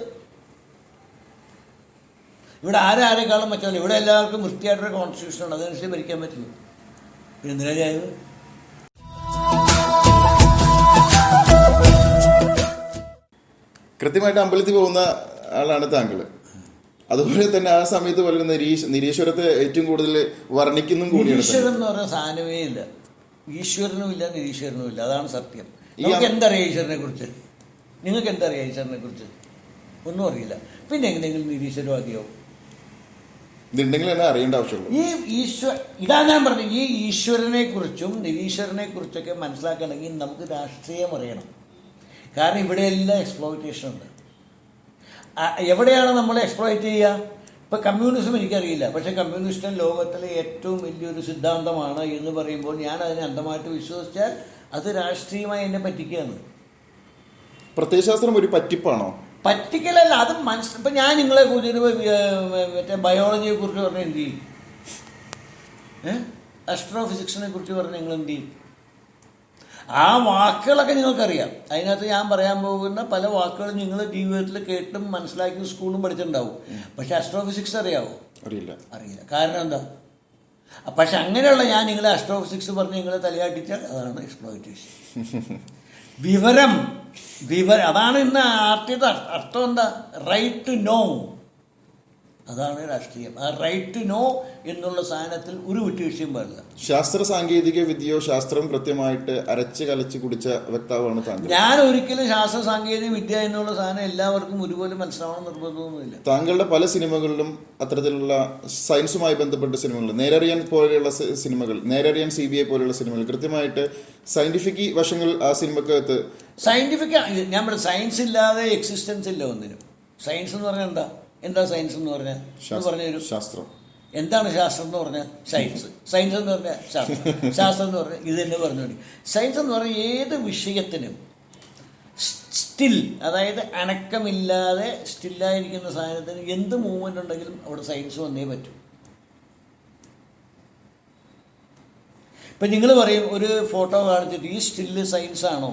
ഇവിടെ ആരെക്കാളും മെച്ചമല്ല. ഇവിടെ എല്ലാവർക്കും വൃത്തിയായിട്ടൊരു കോൺസ്റ്റിറ്റ്യൂഷനുണ്ട്, അതനുസരിച്ച് ഭരിക്കാൻ പറ്റുള്ളൂ. പിന്നെ എന്തിനാ ചായ്വ്? കൃത്യമായിട്ട് അമ്പലത്തിൽ പോകുന്ന ആളാണ് താങ്കൾ. അതുപോലെ തന്നെ ആ സമയത്ത് പോലെ നിരീശ്വരത്തെ ഏറ്റവും കൂടുതൽ വർണ്ണിക്കുന്നതും കൂടിയാണ്. ഈശ്വരൻ എന്ന് പറയുന്ന സാധനമേ ഇല്ല. ഈശ്വരനും ഇല്ല, നിരീശ്വരനും ഇല്ല. അതാണ് സത്യം. നിങ്ങൾക്ക് എന്തറിയാം ഈശ്വരനെ കുറിച്ച്? നിങ്ങൾക്ക് എന്തറിയാം ഈശ്വരനെ കുറിച്ച്? ഒന്നും അറിയില്ല. പിന്നെ എങ്ങനെയെങ്കിലും നിരീശ്വരവാദിയാവും? ഇതുണ്ടെങ്കിൽ തന്നെ അറിയേണ്ട ആവശ്യമുള്ളൂ. ഇതാ ഞാൻ പറഞ്ഞത്, ഈ ഈശ്വരനെ കുറിച്ചും നിരീശ്വരനെ കുറിച്ചൊക്കെ മനസ്സിലാക്കണമെങ്കിൽ നമുക്ക് രാഷ്ട്രീയം അറിയണം. കാരണം ഇവിടെയെല്ലാം എക്സ്പ്ലോയിറ്റേഷൻ ഉണ്ട്. എവിടെയാണ് നമ്മൾ എക്സ്പ്ലോയിറ്റ് ചെയ്യുക? ഇപ്പം കമ്മ്യൂണിസം എനിക്കറിയില്ല, പക്ഷേ കമ്മ്യൂണിസ്റ്റ് ലോകത്തിലെ ഏറ്റവും വലിയൊരു സിദ്ധാന്തമാണ് എന്ന് പറയുമ്പോൾ ഞാൻ അതിനെ അന്ധമായിട്ട് വിശ്വസിച്ചാൽ അത് രാഷ്ട്രീയമായി എന്നെ പറ്റിക്കുകയാണ്. പ്രത്യയശാസ്ത്രം ഒരു പറ്റിപ്പാണോ? പറ്റിക്കലല്ല, അത് ഇപ്പം ഞാൻ നിങ്ങളെ കുറിച്ച് മറ്റേ ബയോളജിയെ കുറിച്ച് പറഞ്ഞാൽ എന്ത് ചെയ്യും? അസ്ട്രോഫിസിക്സിനെ കുറിച്ച് പറഞ്ഞാൽ നിങ്ങൾ എന്ത് ചെയ്യും? ആ വാക്കുകളൊക്കെ നിങ്ങൾക്കറിയാം. അതിനകത്ത് ഞാൻ പറയാൻ പോകുന്ന പല വാക്കുകളും നിങ്ങൾ ജീവിതത്തിൽ കേട്ടും മനസ്സിലാക്കി സ്കൂളും പഠിച്ചിട്ടുണ്ടാവും. പക്ഷെ അസ്ട്രോഫിസിക്സ് അറിയാവോ? അറിയില്ല. കാരണം എന്താ? പക്ഷെ അങ്ങനെയുള്ള ഞാൻ നിങ്ങളെ അസ്ട്രോഫിസിക്സ് പറഞ്ഞ് നിങ്ങളെ തലയാട്ടിച്ചാൽ അതാണ് എക്സ്പ്ലോയിറ്റേഷൻ. വിവരം അതാണ് ഇന്ന് ആർട്ടിയുടെ അർത്ഥം. എന്താ? Right to know. അതാണ് രാഷ്ട്രീയം. ആ റൈറ്റ് ടു നോ എന്നുള്ള സാധനത്തിൽ ഒരു വിട്ടുവീഴ്ചയും പാടില്ല. ശാസ്ത്ര സാങ്കേതിക വിദ്യയോ ശാസ്ത്രം കൃത്യമായിട്ട് അരച്ച് കലച്ച് കുടിച്ച വ്യക്താവാണ് താങ്കൾ. ഞാൻ ഒരിക്കലും ശാസ്ത്ര സാങ്കേതിക വിദ്യ എന്നുള്ള സാധനം എല്ലാവർക്കും ഒരുപോലെ മനസ്സിലാവണം നിർബന്ധമൊന്നുമില്ല. താങ്കളുടെ പല സിനിമകളിലും അത്തരത്തിലുള്ള സയൻസുമായി ബന്ധപ്പെട്ട സിനിമകൾ, നേരറിയാൻ പോലെയുള്ള സിനിമകൾ, നേരറിയാൻ CBI പോലെയുള്ള സിനിമകൾ കൃത്യമായിട്ട് സയന്റിഫിക് വശങ്ങൾ ആ സിനിമക്കകത്ത്. സയന്റിഫിക് ഞാൻ പറയാം, സയൻസ് ഇല്ലാതെ എക്സിസ്റ്റൻസ് ഇല്ല ഒന്നിനും. സയൻസ് എന്ന് പറഞ്ഞാൽ എന്താ സയൻസ് എന്ന് പറഞ്ഞാൽ പറഞ്ഞു ശാസ്ത്രം. എന്താണ് ശാസ്ത്രം എന്ന് പറഞ്ഞാൽ സയൻസ്. സയൻസ് എന്ന് പറഞ്ഞാൽ ശാസ്ത്രം. ശാസ്ത്രം എന്ന് പറഞ്ഞാൽ ഇത് തന്നെ പറഞ്ഞുകൊണ്ട്. സയൻസ് എന്ന് പറഞ്ഞാൽ ഏത് വിഷയത്തിനും സ്റ്റിൽ, അതായത് അനക്കമില്ലാതെ സ്റ്റില്ലായിരിക്കുന്ന സാധനത്തിന് എന്ത് മൂവ്മെൻ്റ് ഉണ്ടെങ്കിലും അവിടെ സയൻസ് വന്നേ പറ്റും. ഇപ്പം നിങ്ങൾ പറയും ഒരു ഫോട്ടോ കാണിച്ചിട്ട് ഈ സ്റ്റില്ല് സയൻസ് ആണോ?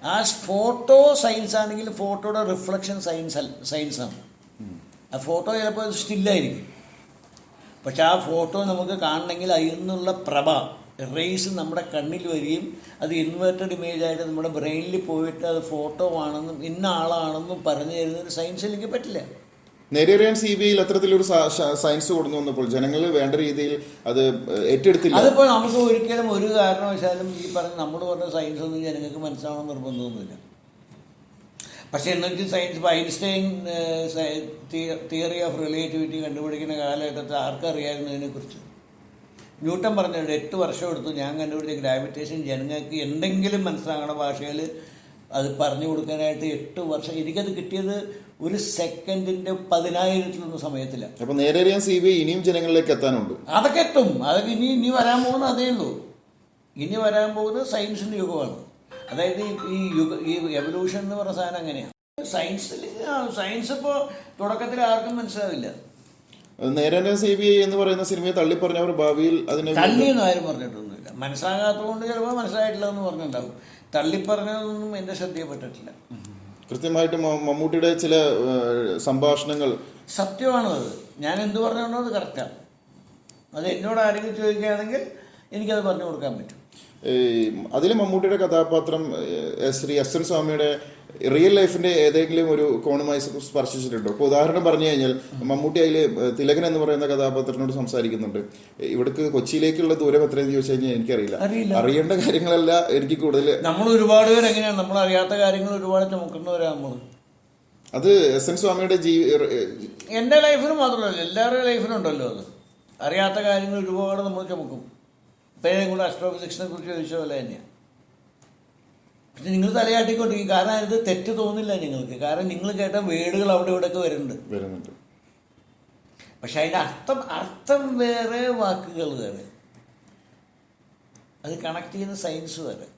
ആ ഫോട്ടോ സയൻസ് ആണെങ്കിൽ ഫോട്ടോയുടെ റിഫ്ലക്ഷൻ സയൻസാണ്. ആ ഫോട്ടോ ചിലപ്പോൾ സ്റ്റില്ലായിരിക്കും, പക്ഷെ ആ ഫോട്ടോ നമുക്ക് കാണണമെങ്കിൽ അതിൽ നിന്നുള്ള പ്രഭ റേസ് നമ്മുടെ കണ്ണിൽ വരികയും അത് ഇൻവേർട്ടഡ് ഇമേജായിട്ട് നമ്മുടെ ബ്രെയിനിൽ പോയിട്ട് അത് ഫോട്ടോ ആണെന്നും ഇന്ന ആളാണെന്നും പറഞ്ഞു തരുന്നൊരു സയൻസ് എനിക്ക് പറ്റില്ല. നേരറിയാൻ CBIയിൽ അത്തരത്തിലൊരു സയൻസ് കൊണ്ടു വന്നപ്പോൾ ജനങ്ങൾ വേണ്ട രീതിയിൽ അത് ഏറ്റെടുത്തില്ല. അതിപ്പോൾ നമുക്ക് ഒരിക്കലും ഒരു കാരണവശാലും ഈ നമ്മൾ പറഞ്ഞ സയൻസ് ഒന്നും ജനങ്ങൾക്ക് മനസ്സിലാവണം നിർബന്ധമൊന്നുമില്ല. പക്ഷെ എന്നുവെച്ചാൽ സയൻസ് ഇപ്പോൾ ഐൻസ്റ്റൈൻ തിയറി ഓഫ് റിലേറ്റിവിറ്റി കണ്ടുപിടിക്കുന്ന കാലഘട്ടത്തിൽ ആർക്കറിയായിരുന്നു ഇതിനെക്കുറിച്ച്? ന്യൂട്ടൺ പറഞ്ഞിട്ട് 8 വർഷം എടുത്തു ഞാൻ കണ്ടുപിടിച്ച ഗ്രാവിറ്റേഷൻ ജനങ്ങൾക്ക് എന്തെങ്കിലും മനസ്സിലാകണ ഭാഷയിൽ അത് പറഞ്ഞു കൊടുക്കാനായിട്ട് 8 വർഷം. എനിക്കത് കിട്ടിയത് ഒരു സെക്കൻഡിൻ്റെ 10,000ത്തിലൊന്നും സമയത്തില്ല. അപ്പോൾ നേരറിയാൻ CBI ഇനിയും ജനങ്ങളിലേക്ക് എത്താനുണ്ട്. അതൊക്കെ എത്തും. അതൊക്കെ ഇനി വരാൻ പോകുന്നത് അതേ ഉള്ളൂ. ഇനി വരാൻ പോകുന്നത് സയൻസിൻ്റെ യുഗമാണ്. അതായത് ഈ എവല്യൂഷൻ എന്ന് പറഞ്ഞ സാധനം അങ്ങനെയാണ്. സയൻസ് ഇപ്പോൾ തുടക്കത്തിൽ ആർക്കും മനസ്സിലാവില്ല. നേരറിയാൻ CBI എന്ന് പറയുന്ന സിനിമയെ തള്ളിപ്പറഞ്ഞവർ ഭാവിയിൽ അതിനെ തള്ളിയെന്ന് ആരും പറഞ്ഞിട്ടൊന്നുമില്ല. മനസ്സിലാകാത്തതുകൊണ്ട് ചിലപ്പോൾ മനസ്സിലായിട്ടില്ല എന്ന് പറഞ്ഞിട്ടുണ്ടാവും. തള്ളിപ്പറഞ്ഞതൊന്നും എൻ്റെ ശ്രദ്ധയിൽപ്പെട്ടിട്ടില്ല. കൃത്യമായിട്ട് മമ്മൂട്ടിയുടെ ചില സംഭാഷണങ്ങൾ സത്യമാണത്. ഞാൻ എന്ത് പറഞ്ഞോണ്ടോ അത് കറക്റ്റാണ്. അത് എന്നോട് ആരെങ്കിലും ചോദിക്കുകയാണെങ്കിൽ എനിക്കത് പറഞ്ഞു കൊടുക്കാൻ പറ്റും. അതിൽ മമ്മൂട്ടിയുടെ കഥാപാത്രം ശ്രീ SN സ്വാമിയുടെ റിയൽ ലൈഫിന്റെ ഏതെങ്കിലും ഒരു കോണുമായി സ്പർശിച്ചിട്ടുണ്ടോ? ഇപ്പോൾ ഉദാഹരണം പറഞ്ഞു കഴിഞ്ഞാൽ മമ്മൂട്ടി അതിൽ തിലകൻ എന്ന് പറയുന്ന കഥാപാത്രത്തിനോട് സംസാരിക്കുന്നുണ്ട്. ഇവിടേക്ക് കൊച്ചിയിലേക്കുള്ള ദൂരം എത്രയെന്ന് ചോദിച്ചു കഴിഞ്ഞാൽ എനിക്കറിയില്ല. അറിയേണ്ട കാര്യങ്ങളല്ല എനിക്ക് കൂടുതൽ. നമ്മൾ ഒരുപാട് പേര് എങ്ങനെയാണ് നമ്മൾ അറിയാത്ത കാര്യങ്ങൾ ഒരുപാട് ചുമക്കുന്നവരാ നമ്മൾ. അത് SN സ്വാമിയുടെ എൻ്റെ ലൈഫിന് മാത്രമല്ല എല്ലാവരുടെ ലൈഫിനും ഉണ്ടല്ലോ അത്. അറിയാത്ത കാര്യങ്ങൾ ഒരുപാട് നമ്മൾ ചുമക്കും. ഇപ്പം കൂടെ അസ്ട്രോഫിസിക്സിനെ കുറിച്ച് ചോദിച്ച പോലെ തന്നെയാണ്. പക്ഷെ നിങ്ങൾ തലയാട്ടിക്കൊണ്ടിരിക്കും. കാരണം ഇത് തെറ്റ് തോന്നില്ല നിങ്ങൾക്ക്. കാരണം നിങ്ങൾ കേട്ട വേർഡുകൾ അവിടെ ഇവിടെയൊക്കെ വരുന്നുണ്ട്. പക്ഷെ അതിൻ്റെ അർത്ഥം വേറെ, വാക്കുകൾ വേറെ, അത് കണക്ട് ചെയ്യുന്ന സയൻസ് വേറെ.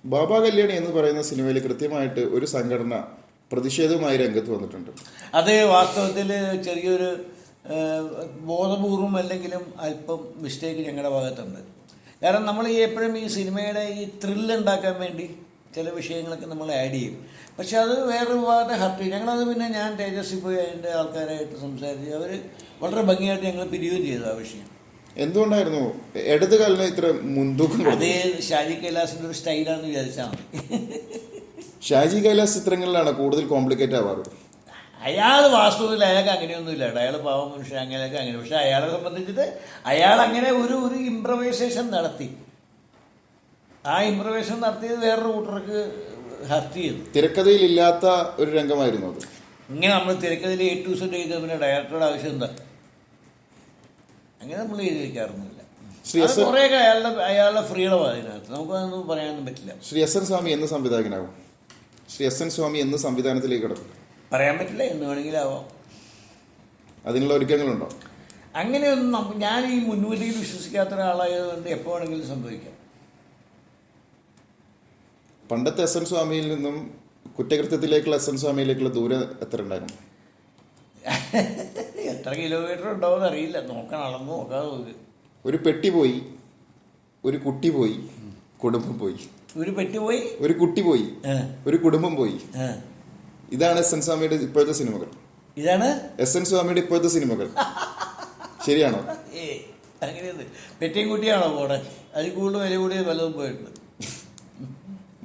ബാബ കല്യാണി എന്ന് പറയുന്ന സിനിമയിൽ കൃത്യമായിട്ട് ഒരു സംഘടന പ്രതിഷേധവുമായി രംഗത്ത് വന്നിട്ടുണ്ട്. അത് വാസ്തവത്തിൽ ചെറിയൊരു ബോധപൂർവം അല്ലെങ്കിലും അല്പം മിസ്റ്റേക്ക് ഞങ്ങളുടെ ഭാഗത്തുണ്ട്. കാരണം നമ്മൾ എപ്പോഴും ഈ സിനിമയുടെ ഈ ത്രില്ല് ഉണ്ടാക്കാൻ വേണ്ടി ചില വിഷയങ്ങളൊക്കെ നമ്മൾ ആഡ് ചെയ്യും. പക്ഷെ അത് വേറൊരു ഭാഗത്തെ ഹർട്ട് ചെയ്യും. ഞങ്ങളത് പിന്നെ ഞാൻ തേജസ്വി പോയി അതിൻ്റെ ആൾക്കാരായിട്ട് സംസാരിച്ച് അവർ വളരെ ഭംഗിയായിട്ട് ഞങ്ങൾ പിരിയുകയും ചെയ്തു ആ വിഷയം. എന്തുകൊണ്ടായിരുന്നു ഇടത് കാലിന് ഇത്ര മുൻതൂക്കം? അതേ ഷാജി കൈലാസിൻ്റെ ഒരു സ്റ്റൈലാണെന്ന് വിചാരിച്ചാൽ മതി. ഷാജി കൈലാസ് ചിത്രങ്ങളിലാണ് കൂടുതൽ കോംപ്ലിക്കേറ്റ് ആവാറ്. അയാൾ വാസ്തവത്തിൽ അയാൾക്ക് അങ്ങനെയൊന്നുമില്ല. അയാൾ പാവം മനുഷ്യൻ, അങ്ങനെയൊക്കെ അങ്ങനെ. പക്ഷെ അയാളെ സംബന്ധിച്ചിട്ട് അയാൾ അങ്ങനെ ഒരു ഇംപ്രവൈസേഷൻ നടത്തി. ആ ഇംപ്രവൈസേഷൻ നടത്തിയത് വേറൊരു കൂട്ടർക്ക് ഹർട്ട് ചെയ്തു. തിരക്കഥയിലില്ലാത്ത ഒരു രംഗമായിരുന്നു അത്. ഇങ്ങനെ നമ്മൾ തിരക്കഥയിൽ A to Z ചെയ്ത് പിന്നെ ഡയറക്ടറുടെ ആവശ്യം എന്താ? അങ്ങനെ നമ്മൾ എഴുതിയിരിക്കാറൊന്നുമില്ല. കുറേയൊക്കെ അയാളുടെ ഫ്രീഡമാണ് അതിനകത്ത്. നമുക്കതൊന്നും പറയാനൊന്നും പറ്റില്ല. ശ്രീ SN സ്വാമി എന്ന് സംവിധായകനാകും. ശ്രീ SN സ്വാമി എന്ന് സംവിധാനത്തിലേക്ക് കിടക്കും. പറയാൻ പറ്റില്ല, എന്ന് വേണമെങ്കിലും ആവാം. അതിനുള്ള ഒരുക്കങ്ങളുണ്ടോ? അങ്ങനെയൊന്നും ഞാൻ ഈ മുൻവിധിയിൽ വിശ്വസിക്കാത്ത ഒരാളായതുകൊണ്ട് എപ്പോൾ വേണമെങ്കിലും സംഭവിക്കാം. പണ്ടത്തെ SN സ്വാമിയിൽ നിന്നും കുറ്റകൃത്യത്തിലേക്കുള്ള SN സ്വാമിയിലേക്കുള്ള ദൂരം എത്ര ഉണ്ടായിരുന്നു? എത്ര കിലോമീറ്റർ ഉണ്ടാവുമെന്ന് അറിയില്ല. അളന്ന് നോക്കാതെ. ഒരു പെട്ടി പോയി, ഒരു കുട്ടി പോയി, കുടുംബം പോയി. ഒരു പെട്ടി പോയി, ഒരു കുട്ടി പോയി, ഒരു കുടുംബം പോയി. ഇതാണ് SN സ്വാമിയുടെ ഇപ്പോഴത്തെ സിനിമകൾ. ഇതാണ് SN സ്വാമിയുടെ ഇപ്പോഴത്തെ സിനിമകൾ. ശരിയാണോ? അങ്ങനെയത് പെറ്റിയും കുട്ടിയാണോ പോടെ അതിൽ കൂടുതൽ വില കൂടിയ പലതും പോയിട്ടുണ്ട്.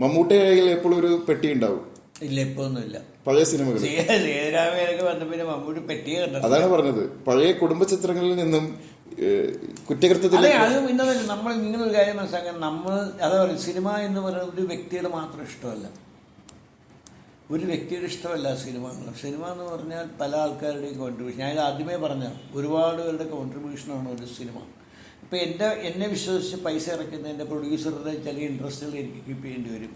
മമ്മൂട്ടിയുടെ കയ്യിൽ എപ്പോഴും ഒരു പെട്ടി ഉണ്ടാവും. ഇല്ല, ഇപ്പോൾ ഒന്നുമില്ല. പഴയ സിനിമകൾ സേതുരാമയ്യനൊക്കെ വന്ന പിന്നെ മമ്മൂട്ടി പെട്ടിയെ കണ്ടത്. അതാണ് പറഞ്ഞത്, പഴയ കുടുംബ ചിത്രങ്ങളിൽ നിന്നും കുറ്റകൃത്യത്തിൽ. അതെ, അത് പിന്നെ നമ്മൾ നിങ്ങളൊരു കാര്യം മനസ്സിലാക്കാൻ, നമ്മൾ അതാ പറയുക, സിനിമ എന്ന് പറയുന്നത് ഒരു വ്യക്തിയുടെ മാത്രം ഇഷ്ടമല്ല, ഒരു വ്യക്തിയുടെ ഇഷ്ടമല്ല സിനിമ. സിനിമ എന്ന് പറഞ്ഞാൽ പല ആൾക്കാരുടെയും കോൺട്രിബ്യൂഷൻ. ഞാൻ ആദ്യമേ പറഞ്ഞ ഒരുപാട് പേരുടെ കോൺട്രിബ്യൂഷനാണ് ഒരു സിനിമ. ഇപ്പോൾ എന്നെ വിശ്വസിച്ച് പൈസ ഇറക്കുന്ന എൻ്റെ പ്രൊഡ്യൂസറുടെ ചില ഇൻട്രസ്റ്റുകൾ എനിക്ക് കീപ്പ് ചെയ്യേണ്ടി വരും.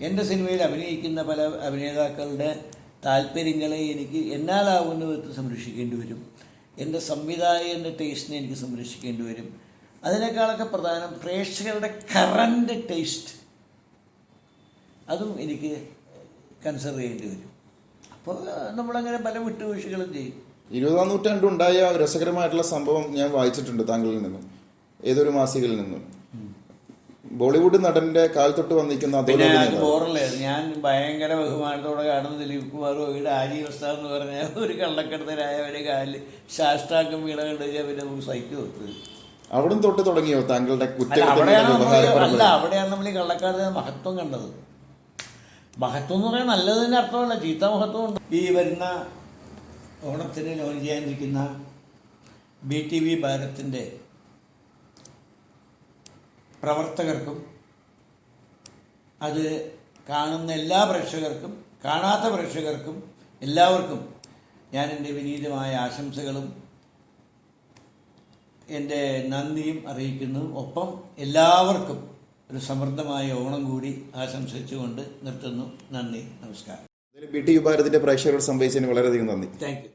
എൻ്റെ സിനിമയിൽ അഭിനയിക്കുന്ന പല അഭിനേതാക്കളുടെ താല്പര്യങ്ങളെ എനിക്ക് എന്നാലാവുന്ന വിധത്തിൽ സംരക്ഷിക്കേണ്ടി വരും. എൻ്റെ സംവിധായകൻ്റെ ടേസ്റ്റിനെ എനിക്ക് സംരക്ഷിക്കേണ്ടി വരും. അതിനേക്കാളൊക്കെ പ്രധാനം പ്രേക്ഷകരുടെ കറൻറ്റ് ടേസ്റ്റ്, അതും എനിക്ക് കൺസിഡർ ചെയ്യേണ്ടി വരും. അപ്പോൾ നമ്മളങ്ങനെ പല വിട്ടുവീഴ്ചകളും ചെയ്യും. 20-ാം നൂറ്റാണ്ടുണ്ടായ രസകരമായിട്ടുള്ള സംഭവം ഞാൻ വായിച്ചിട്ടുണ്ട് താങ്കളിൽ നിന്നും, ഏതൊരു മാസികയിൽ നിന്നും. ബോളിവുഡ് നടന്റെ കാൽ തൊട്ട് വന്നിരിക്കുന്ന പിന്നെ അത് ബോറല്ലേ. ഞാൻ ഭയങ്കര ബഹുമാനത്തോടെ കാണുന്ന ദിലീപ് കുമാർ വകയുടെ ആജി പ്രസാദ് എന്ന് പറഞ്ഞാൽ ഒരു കള്ളക്കടത്തരായവരെ കാലിൽ ശാസ്ത്രാക്കം വീണ കണ്ടു കഴിഞ്ഞാൽ പിന്നെ നമുക്ക് സൈക്കിൾ വെച്ചത്. അവിടെ തൊട്ട് തുടങ്ങിയോ താങ്കളുടെ അവിടെയാണ് നമ്മൾ ഈ കള്ളക്കാരുടെ മഹത്വം കണ്ടത്. മഹത്വം എന്ന് പറയാൻ നല്ലതിൻ്റെ അർത്ഥമല്ല, ചീത്ത മഹത്വം ഉണ്ട്. ഈ വരുന്ന ഓണത്തിന് ലോഞ്ച് ചെയ്യാനിരിക്കുന്ന BTV ഭാരതിൻ്റെ പ്രവർത്തകർക്കും അത് കാണുന്ന എല്ലാ പ്രേക്ഷകർക്കും കാണാത്ത പ്രേക്ഷകർക്കും എല്ലാവർക്കും ഞാൻ എൻ്റെ വിനീതമായ ആശംസകളും എൻ്റെ നന്ദിയും അറിയിക്കുന്നു. ഒപ്പം എല്ലാവർക്കും ഒരു സമൃദ്ധമായ ഓണം കൂടി ആശംസിച്ചുകൊണ്ട് നിർത്തുന്നു. നന്ദി, നമസ്കാരം. BTV ഭാരതിന്റെ പ്രേക്ഷകരോട് സംവദിച്ചതിന് വളരെയധികം നന്ദി. Thank you.